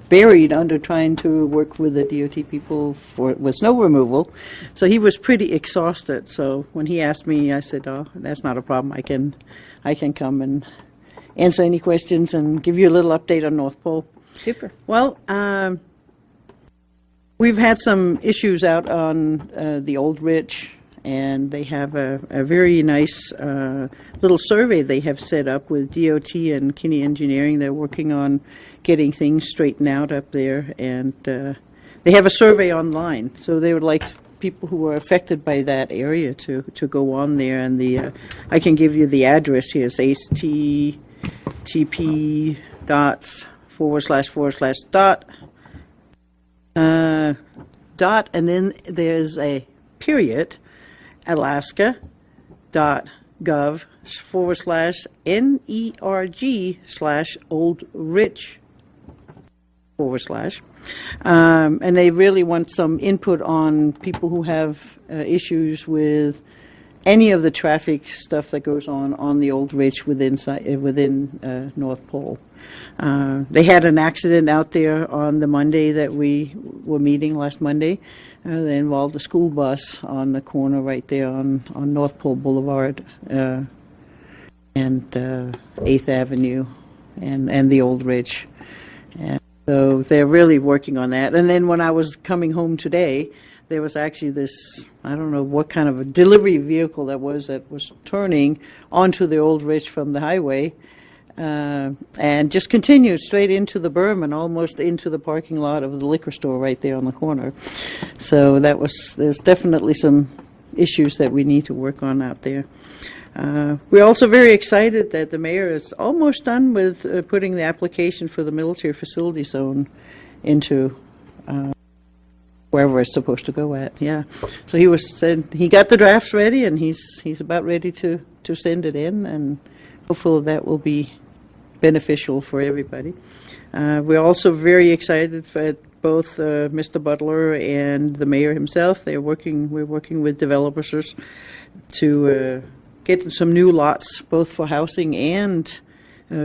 buried under trying to work with the DOT people with snow removal. So he was pretty exhausted. So when he asked me, I said, "Oh, that's not a problem. I can come and answer any questions and give you a little update on North Pole." Super. Well, we've had some issues out on the Old Ridge, and they have a very nice little survey they have set up with DOT and Kinney Engineering. They're working on getting things straightened out up there, and they have a survey online. So they would like people who are affected by that area to go on there, and I can give you the address here. It's http dot, and then there's a period, alaska.gov/NERG/Old Ridge /. And they really want some input on people who have issues with any of the traffic stuff that goes on the Old Ridge within North Pole. They had an accident out there on the Monday that we were meeting last Monday. They involved a school bus on the corner right there on North Pole Boulevard and 8th Avenue and the Old Ridge. And so they're really working on that. And then when I was coming home today, there was actually this, I don't know what kind of a delivery vehicle that was turning onto the Old Ridge from the highway and just continued straight into the berm and almost into the parking lot of the liquor store right there on the corner. So there's definitely some issues that we need to work on out there. We're also very excited that the mayor is almost done with putting the application for the military facility zone into wherever it's supposed to go at. Yeah, so he got the drafts ready, and he's about ready to send it in, and hopefully that will be beneficial for everybody. We're also very excited for both Mr. Butler and the mayor himself. We're working with developers to get some new lots, both for housing and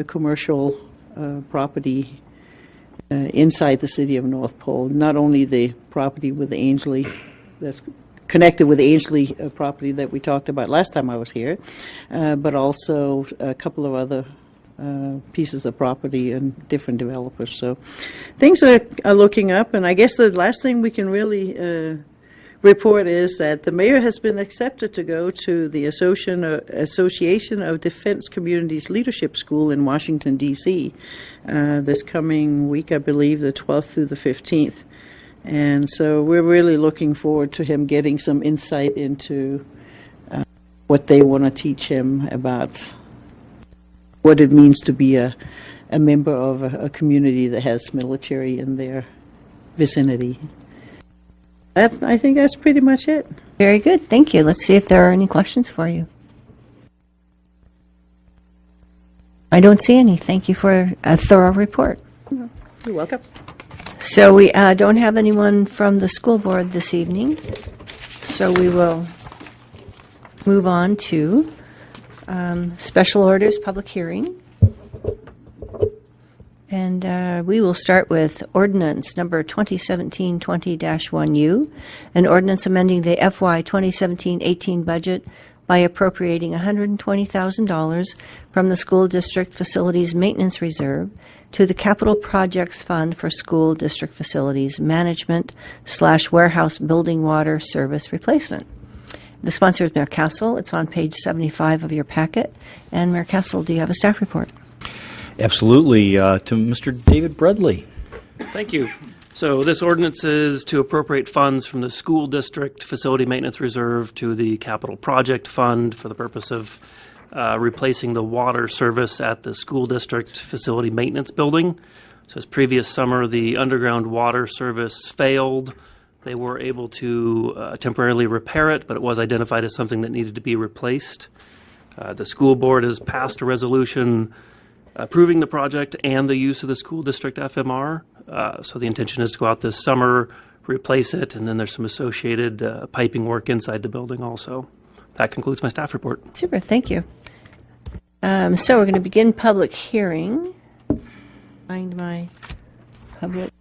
commercial property inside the city of North Pole. Not only the property with the Ainsley, that's connected with the Ainsley property that we talked about last time I was here, but also a couple of other pieces of property and different developers. So things are looking up, and I guess the last thing we can really report is that the mayor has been accepted to go to the Association of Defense Communities Leadership School in Washington, D.C. This coming week, I believe, the 12th through the 15th. And so we're really looking forward to him getting some insight into what they want to teach him about what it means to be a member of a community that has military in their vicinity. I think that's pretty much it. Very good. Thank you. Let's see if there are any questions for you. I don't see any. Thank you for a thorough report. You're welcome. So we don't have anyone from the school board this evening, so we will move on to special orders, public hearing. And we will start with ordinance number 2017-20-1U, an ordinance amending the FY 2017-18 budget by appropriating $120,000 from the school district facilities maintenance reserve to the capital projects fund for school district facilities management / warehouse building water service replacement. The sponsor is Mayor Castle. It's on page 75 of your packet. And Mayor Castle, do you have a staff report? Absolutely. To Mr. David Bradley. Thank you. So this ordinance is to appropriate funds from the school district facility maintenance reserve to the capital project fund for the purpose of replacing the water service at the school district facility maintenance building. So this previous summer, the underground water service failed. They were able to temporarily repair it, but it was identified as something that needed to be replaced. The school board has passed a resolution approving the project and the use of the school district FMR. So the intention is to go out this summer, replace it, and then there's some associated piping work inside the building also. That concludes my staff report. Super, thank you. So we're going to begin public hearing. Find my public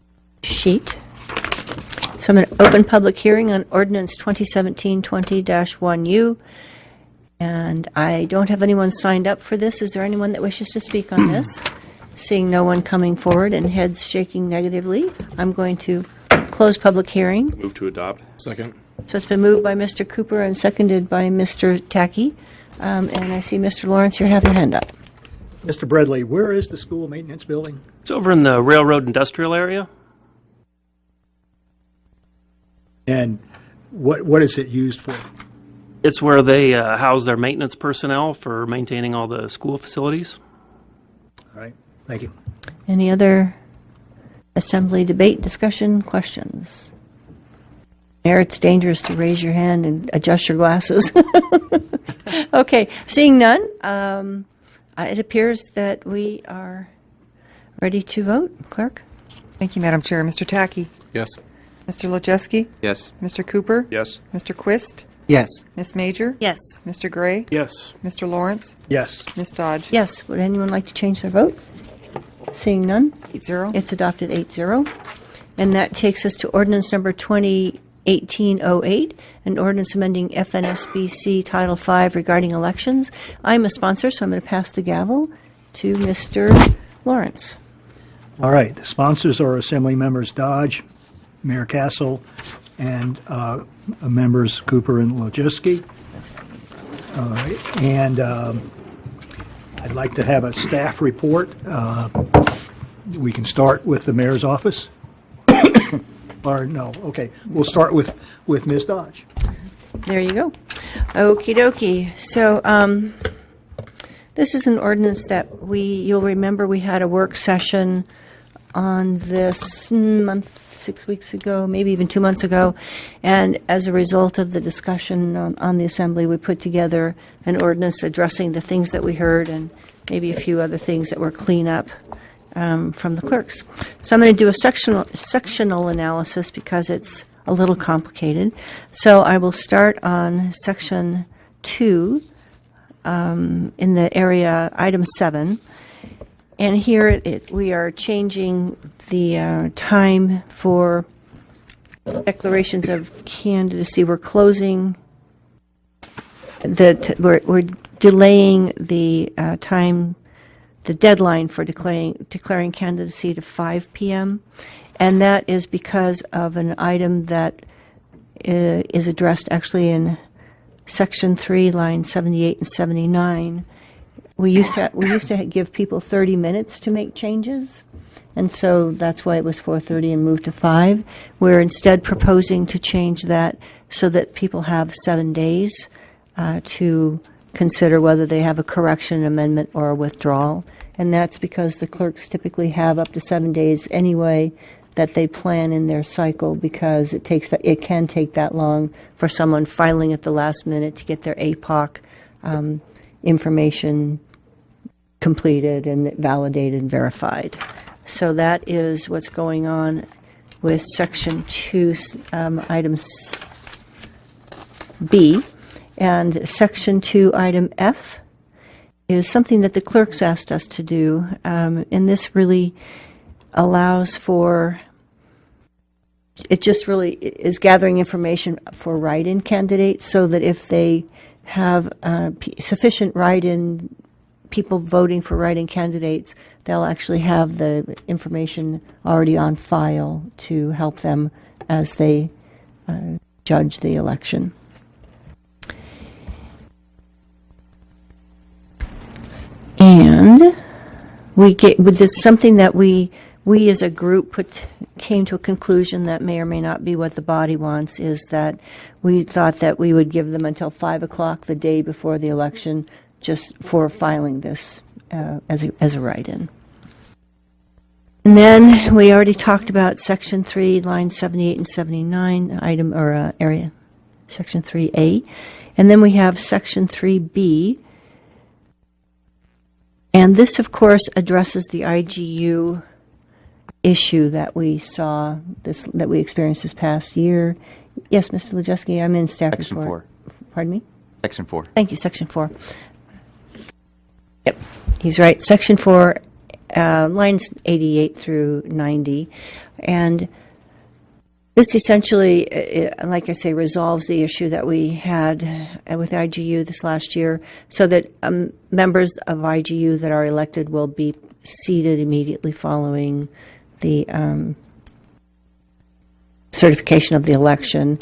sheet. So I'm going to open public hearing on ordinance 2017-20-1U. And I don't have anyone signed up for this. Is there anyone that wishes to speak on this? Seeing no one coming forward and heads shaking negatively, I'm going to close public hearing. Move to adopt. Second. So it's been moved by Mr. Cooper and seconded by Mr. Tackey. And I see Mr. Lawrence, you have your hand up. Mr. Bradley, where is the school maintenance building? It's over in the railroad industrial area. And what is it used for? It's where they house their maintenance personnel for maintaining all the school facilities. All right, thank you. Any other assembly debate, discussion, questions? Mayor, it's dangerous to raise your hand and adjust your glasses. Okay, seeing none, it appears that we are ready to vote. Clerk? Thank you, Madam Chair. Mr. Tackey? Yes. Mr. Lojewski? Yes. Mr. Cooper? Yes. Mr. Quist? Yes. Ms. Major? Yes. Mr. Gray? Yes. Mr. Lawrence? Yes. Ms. Dodge? Yes. Would anyone like to change their vote? Seeing none, 8-0. it's adopted 8-0. And that takes us to ordinance number 2018-08, an ordinance amending FNSBC Title V regarding elections. I'm a sponsor, so I'm going to pass the gavel to Mr. Lawrence. All right, the sponsors are Assembly Members Dodge, Mayor Castle, and members Cooper and Lojewski. All right, and I'd like to have a staff report. We can start with the mayor's office. Or no, okay, we'll start with Ms. Dodge. There you go. Okie dokie. So this is an ordinance that you'll remember we had a work session on this month, 6 weeks ago, maybe even 2 months ago. And as a result of the discussion on the Assembly, we put together an ordinance addressing the things that we heard and maybe a few other things that were clean up from the clerks. So I'm going to do a sectional analysis because it's a little complicated. So I will start on section 2 in the area item 7. And here we are changing the time for declarations of candidacy. We're closing we're delaying the time, the deadline for declaring candidacy to 5 p.m. And that is because of an item that is addressed actually in section 3, lines 78 and 79. We used to give people 30 minutes to make changes, and so that's why it was 4:30 and moved to 5. We're instead proposing to change that so that people have 7 days to consider whether they have a correction, amendment, or a withdrawal. And that's because the clerks typically have up to 7 days anyway that they plan in their cycle, because it can take that long for someone filing at the last minute to get their APOC information completed and validated and verified. So that is what's going on with Section 2, Item B. And Section 2, Item F is something that the clerks asked us to do. And this really allows for, it just really is gathering information for write-in candidates so that if they have sufficient write-in people voting for write-in candidates, they'll actually have the information already on file to help them as they judge the election. And we get with this something that we as a group came to a conclusion that may or may not be what the body wants, is that we thought that we would give them until 5 o'clock the day before the election just for filing this as a write-in. And then we already talked about Section 3, lines 78 and 79, area, Section 3A. And then we have Section 3B. And this, of course, addresses the IGU issue that we saw, that we experienced this past year. Yes, Mr. Lejeski, I'm in staff Section report. 4. Pardon me? Section 4. Thank you, Section 4. Yep, he's right. Section 4, lines 88 through 90. And this essentially, like I say, resolves the issue that we had with IGU this last year, so that members of IGU that are elected will be seated immediately following the certification of the election.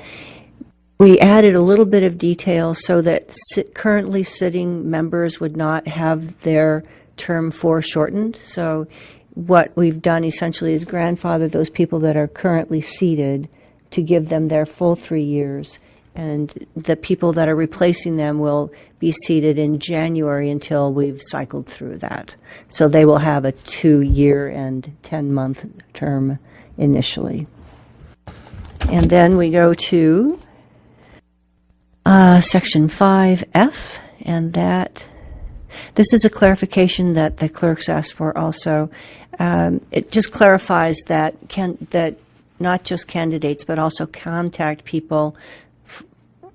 We added a little bit of detail so that currently sitting members would not have their term foreshortened. So what we've done essentially is grandfather those people that are currently seated to give them their full 3 years, and the people that are replacing them will be seated in January until we've cycled through that. So they will have a 2-year and 10-month term initially. And then we go to Section 5F, and this is a clarification that the clerks asked for also. It just clarifies that not just candidates, but also contact people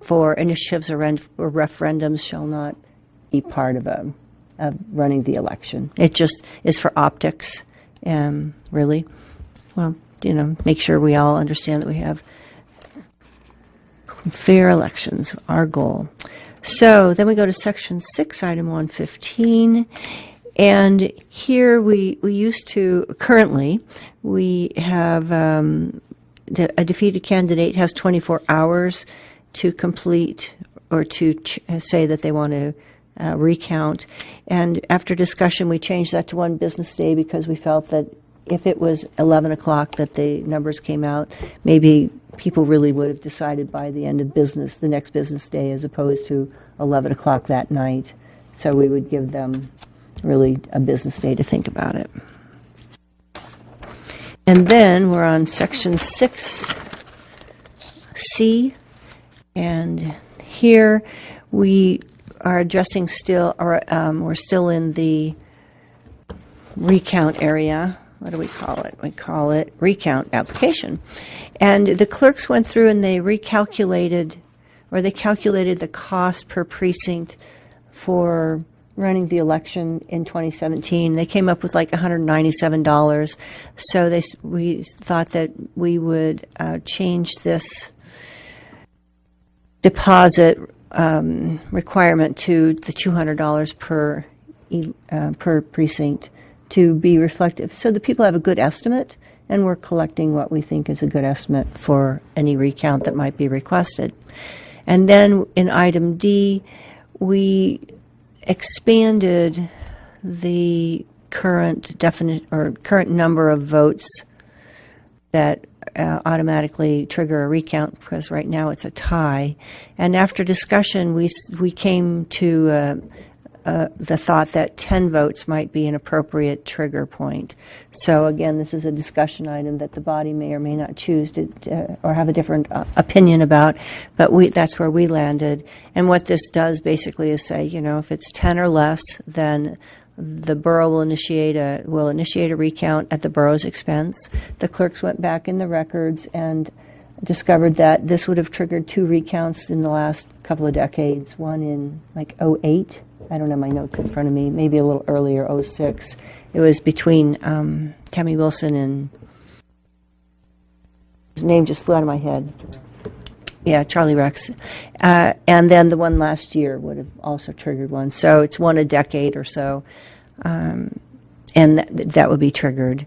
for initiatives or referendums shall not be part of running the election. It just is for optics, really. Well, make sure we all understand that we have fair elections, our goal. So then we go to Section 6, Item 115. And here currently, we have a defeated candidate has 24 hours to complete or to say that they want to recount. And after discussion, we changed that to 1 business day because we felt that if it was 11 o'clock that the numbers came out, maybe people really would have decided by the end of the next business day, as opposed to 11 o'clock that night. So we would give them really a business day to think about it. And then we're on Section 6C, and here we are addressing we're still in the recount area. What do we call it? We call it recount application. And the clerks went through and they calculated the cost per precinct for running the election in 2017. They came up with like $197. So we thought that we would change this deposit requirement to the $200 per precinct to be reflective, so the people have a good estimate, and we're collecting what we think is a good estimate for any recount that might be requested. And then in Item D, we expanded the current number of votes that automatically trigger a recount, because right now it's a tie. And after discussion, we came to the thought that 10 votes might be an appropriate trigger point. So again, this is a discussion item that the body may or may not choose to or have a different opinion about, but that's where we landed. And what this does basically is say, if it's 10 or less, then the borough will initiate a recount at the borough's expense. The clerks went back in the records and discovered that this would have triggered 2 recounts in the last couple of decades, one in like '08. I don't have my notes in front of me, maybe a little earlier, '06. It was between Tammy Wilson and, his name just flew out of my head. Yeah, Charlie Rex. And then the one last year would have also triggered one. So it's one a decade or so, and that would be triggered.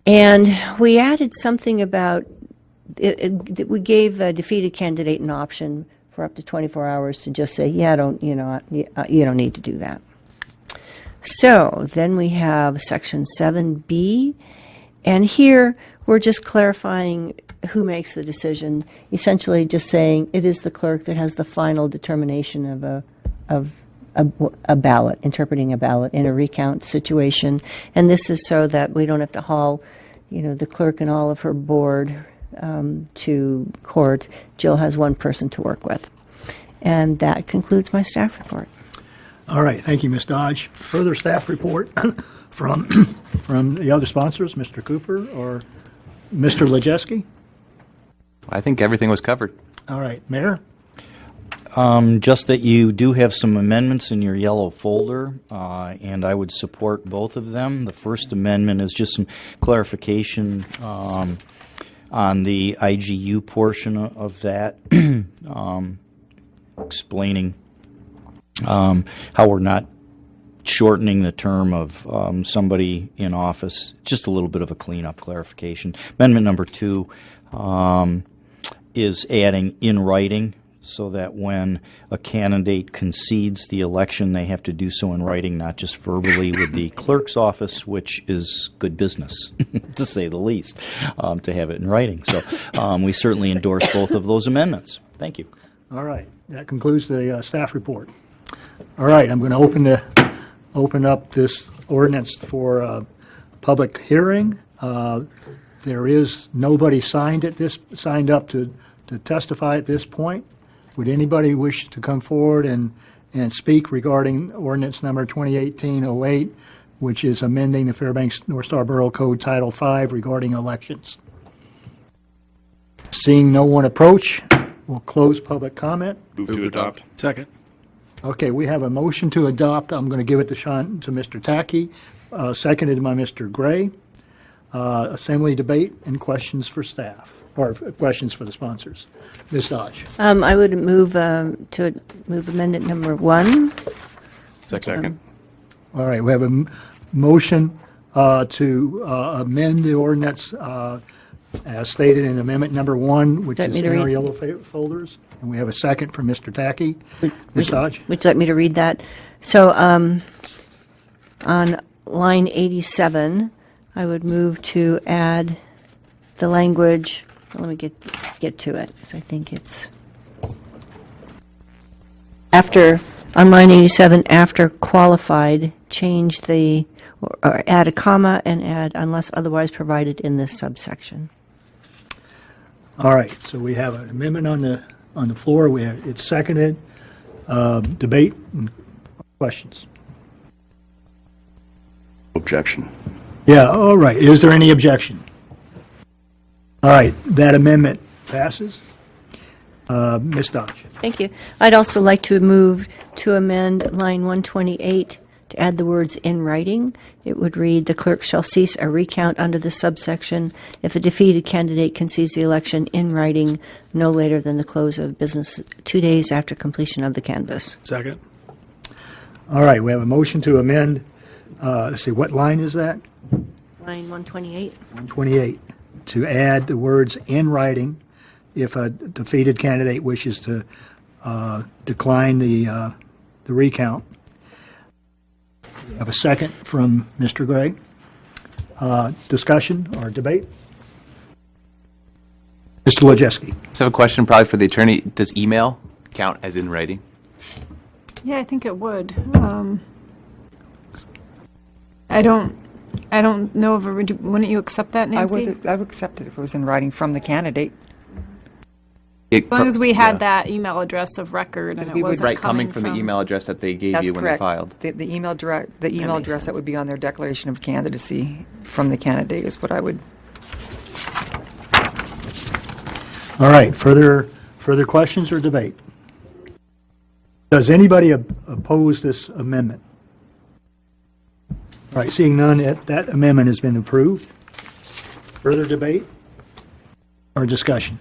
And we added something about, we gave a defeated candidate an option for up to 24 hours to just say, you don't need to do that. So then we have Section 7B, and here we're just clarifying who makes the decision, essentially just saying it is the clerk that has the final determination of a ballot, interpreting a ballot in a recount situation. And this is so that we don't have to haul, the clerk and all of her board to court. Jill has one person to work with. And that concludes my staff report. All right, thank you, Ms. Dodge. Further staff report from the other sponsors, Mr. Cooper or Mr. Lejeski? I think everything was covered. All right, Mayor? Just that you do have some amendments in your yellow folder, and I would support both of them. The first amendment is just some clarification on the IGU portion of that, explaining how we're not shortening the term of somebody in office. Just a little bit of a cleanup clarification. Amendment number 2 is adding in writing, so that when a candidate concedes the election, they have to do so in writing, not just verbally with the clerk's office, which is good business, to say the least, to have it in writing. So we certainly endorse both of those amendments. Thank you. All right, that concludes the staff report. All right, I'm going to open up this ordinance for public hearing. There is nobody signed up to testify at this point. Would anybody wish to come forward and speak regarding ordinance number 2018-08, which is amending the Fairbanks North Star Borough Code Title V regarding elections? Seeing no one approach, we'll close public comment. Move to adopt. Second. Okay, we have a motion to adopt. I'm going to give it to Mr. Tackey, seconded by Mr. Gray. Assembly debate and questions for staff, or questions for the sponsors. Ms. Dodge. I would move amendment number 1. Second. All right, we have a motion to amend the ordinance as stated in amendment number 1, which is in our yellow folders. And we have a second from Mr. Tackey. Ms. Dodge. Would you like me to read that? So on line 87, I would move to add the language. Let me get to it, because I think it's after, on line 87, after qualified, change or add a comma and add unless otherwise provided in this subsection. All right, so we have an amendment on the floor. It's seconded. Debate and questions. Objection. Yeah, all right. Is there any objection? All right, that amendment passes. Ms. Dodge. Thank you. I'd also like to move to amend line 128 to add the words in writing. It would read, the clerk shall cease a recount under the subsection if a defeated candidate concedes the election in writing no later than the close of business 2 days after completion of the canvass. Second. All right, we have a motion to amend. Let's see, what line is that? Line 128. 128, to add the words in writing if a defeated candidate wishes to decline the recount. We have a second from Mr. Gray. Discussion or debate? Mr. Lejeski. So I have a question probably for the attorney. Does email count as in writing? Yeah, I think it would. I don't know if wouldn't you accept that, Nancy? I would accept it if it was in writing from the candidate. As long as we had that email address of record and it we would wasn't right coming from the email address that they gave That's you when correct. they filed. The email address that would be on their declaration of candidacy from the candidate is what I would. All right, further questions or debate? Does anybody oppose this amendment? All right, seeing none, that amendment has been approved. Further debate or discussion?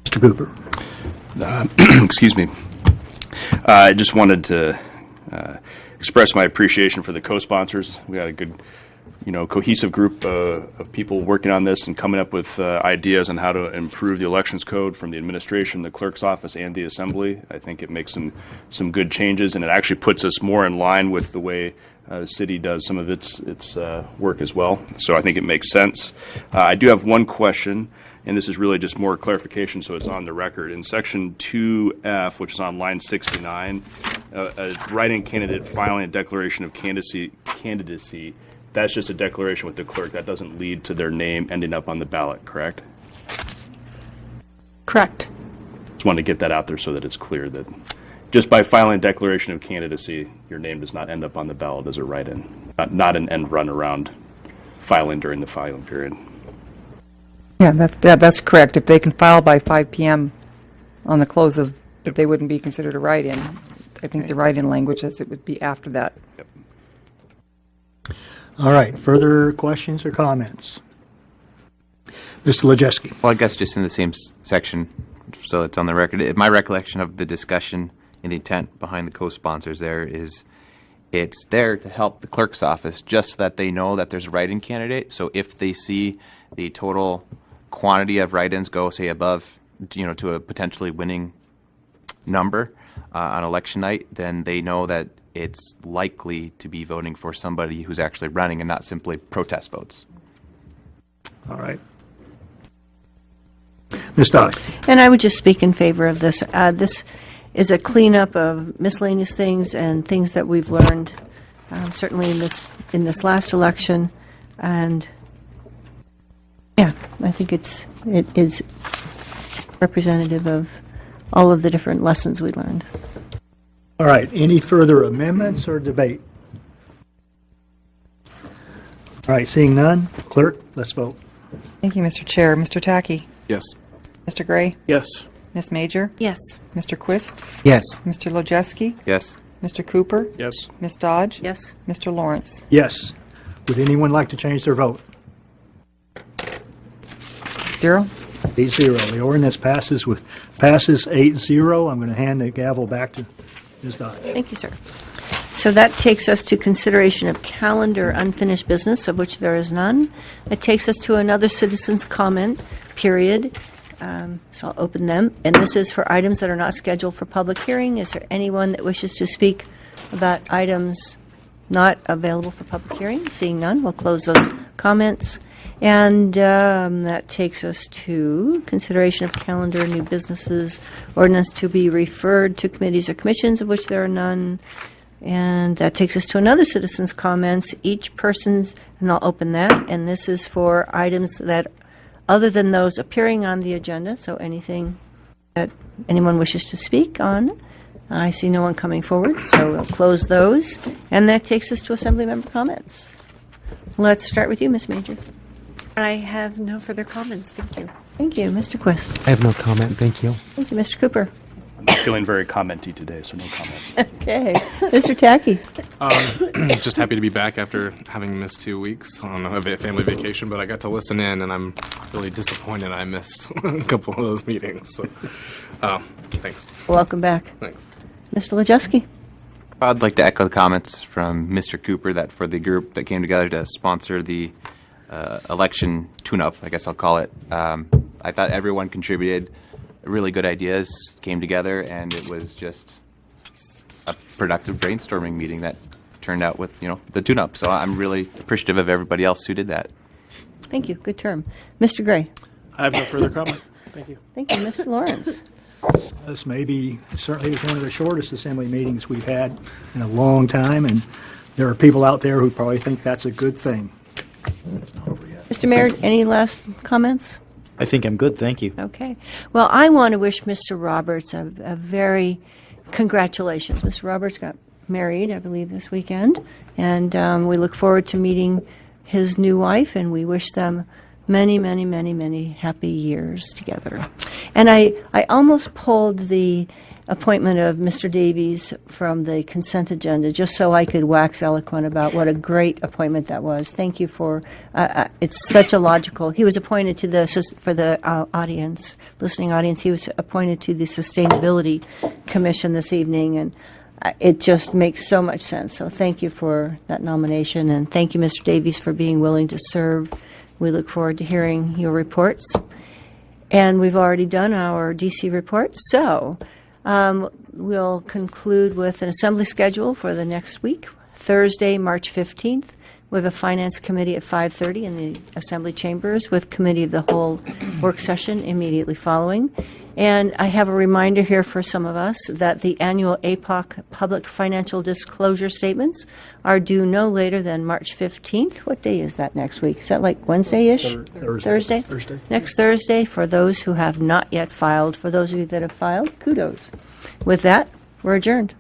Mr. Cooper. Excuse me. I just wanted to express my appreciation for the co-sponsors. We had a good, cohesive group of people working on this and coming up with ideas on how to improve the elections code from the administration, the clerk's office, and the assembly. I think it makes some good changes, and it actually puts us more in line with the way the city does some of its work as well. So I think it makes sense. I do have one question, and this is really just more clarification so it's on the record. In Section 2F, which is on line 69, a write-in candidate filing a declaration of candidacy, that's just a declaration with the clerk. That doesn't lead to their name ending up on the ballot, correct? Correct. Just wanted to get that out there so that it's clear that just by filing a declaration of candidacy, your name does not end up on the ballot as a write-in, not an end run around filing during the filing period. Yeah, that's correct. If they can file by 5 p.m. on the close of, if they wouldn't be considered a write-in. I think the write-in language says it would be after that. Yep. All right, further questions or comments? Mr. Lejeski. Well, I guess just in the same section, so it's on the record. My recollection of the discussion and the intent behind the co-sponsors there is it's there to help the clerk's office just so that they know that there's a write-in candidate. So if they see the total quantity of write-ins go, say, above, to a potentially winning number on election night, then they know that it's likely to be voting for somebody who's actually running and not simply protest votes. All right. Ms. Dodd. And I would just speak in favor of this. This is a cleanup of miscellaneous things and things that we've learned, certainly in this last election, and yeah, I think it is representative of all of the different lessons we learned. All right, any further amendments or debate? All right, seeing none, clerk, let's vote. Thank you, Mr. Chair. Mr. Tackey? Yes. Mr. Gray? Yes. Ms. Major? Yes. Mr. Quist? Yes. Mr. Lojeski? Yes. Mr. Cooper? Yes. Ms. Dodge? Yes. Mr. Lawrence? Yes. Would anyone like to change their vote? 0. 8-0. The ordinance passes 8-0. I'm going to hand the gavel back to Ms. Dodge. Thank you, sir. So that takes us to consideration of calendar unfinished business, of which there is none. It takes us to another citizens' comment period. So I'll open them. And this is for items that are not scheduled for public hearing. Is there anyone that wishes to speak about items not available for public hearing? Seeing none, we'll close those comments. And that takes us to consideration of calendar, new businesses, ordinance to be referred to committees or commissions, of which there are none. And that takes us to another citizens' comments. Each person's, and I'll open that, and this is for items that, other than those appearing on the agenda, so anything that anyone wishes to speak on. I see no one coming forward, so we'll close those. And that takes us to assembly member comments. Let's start with you, Ms. Major. I have no further comments. Thank you. Thank you. Mr. Quist. I have no comment. Thank you. Thank you, Mr. Cooper. I'm feeling very commenty today, so no comments. Okay. Mr. Tackey. Just happy to be back after having missed 2 weeks on a family vacation, but I got to listen in, and I'm really disappointed I missed a couple of those meetings. So, thanks. Welcome back. Thanks. Mr. Lejeski. I'd like to echo the comments from Mr. Cooper that for the group that came together to sponsor the election tune-up, I guess I'll call it. I thought everyone contributed. Really good ideas came together, and it was just a productive brainstorming meeting that turned out with, the tune-up. So I'm really appreciative of everybody else who did that. Thank you. Good term. Mr. Gray. I have no further comment. Thank you. Thank you. Mr. Lawrence. This certainly is one of the shortest assembly meetings we've had in a long time, and there are people out there who probably think that's a good thing. It's not over yet. Mr. Mayor, any last comments? I think I'm good, thank you. Okay. Well, I want to wish Mr. Roberts a very congratulations. Mr. Roberts got married, I believe, this weekend, and we look forward to meeting his new wife, and we wish them many, many, many, many happy years together. And I almost pulled the appointment of Mr. Davies from the consent agenda just so I could wax eloquent about what a great appointment that was. Thank you for, it's such a logical, he was appointed to for the audience, listening audience, he was appointed to the Sustainability Commission this evening, and it just makes so much sense. So thank you for that nomination, and thank you, Mr. Davies, for being willing to serve. We look forward to hearing your reports. And we've already done our DC report, so we'll conclude with an assembly schedule for the next week. Thursday, March 15th, we have a Finance Committee at 5:30 in the Assembly Chambers with Committee of the Whole work session immediately following. And I have a reminder here for some of us that the annual APOC public financial disclosure statements are due no later than March 15th. What day is that next week? Is that like Wednesday-ish? Thursday? Next Thursday for those who have not yet filed. For those of you that have filed, kudos. With that, we're adjourned.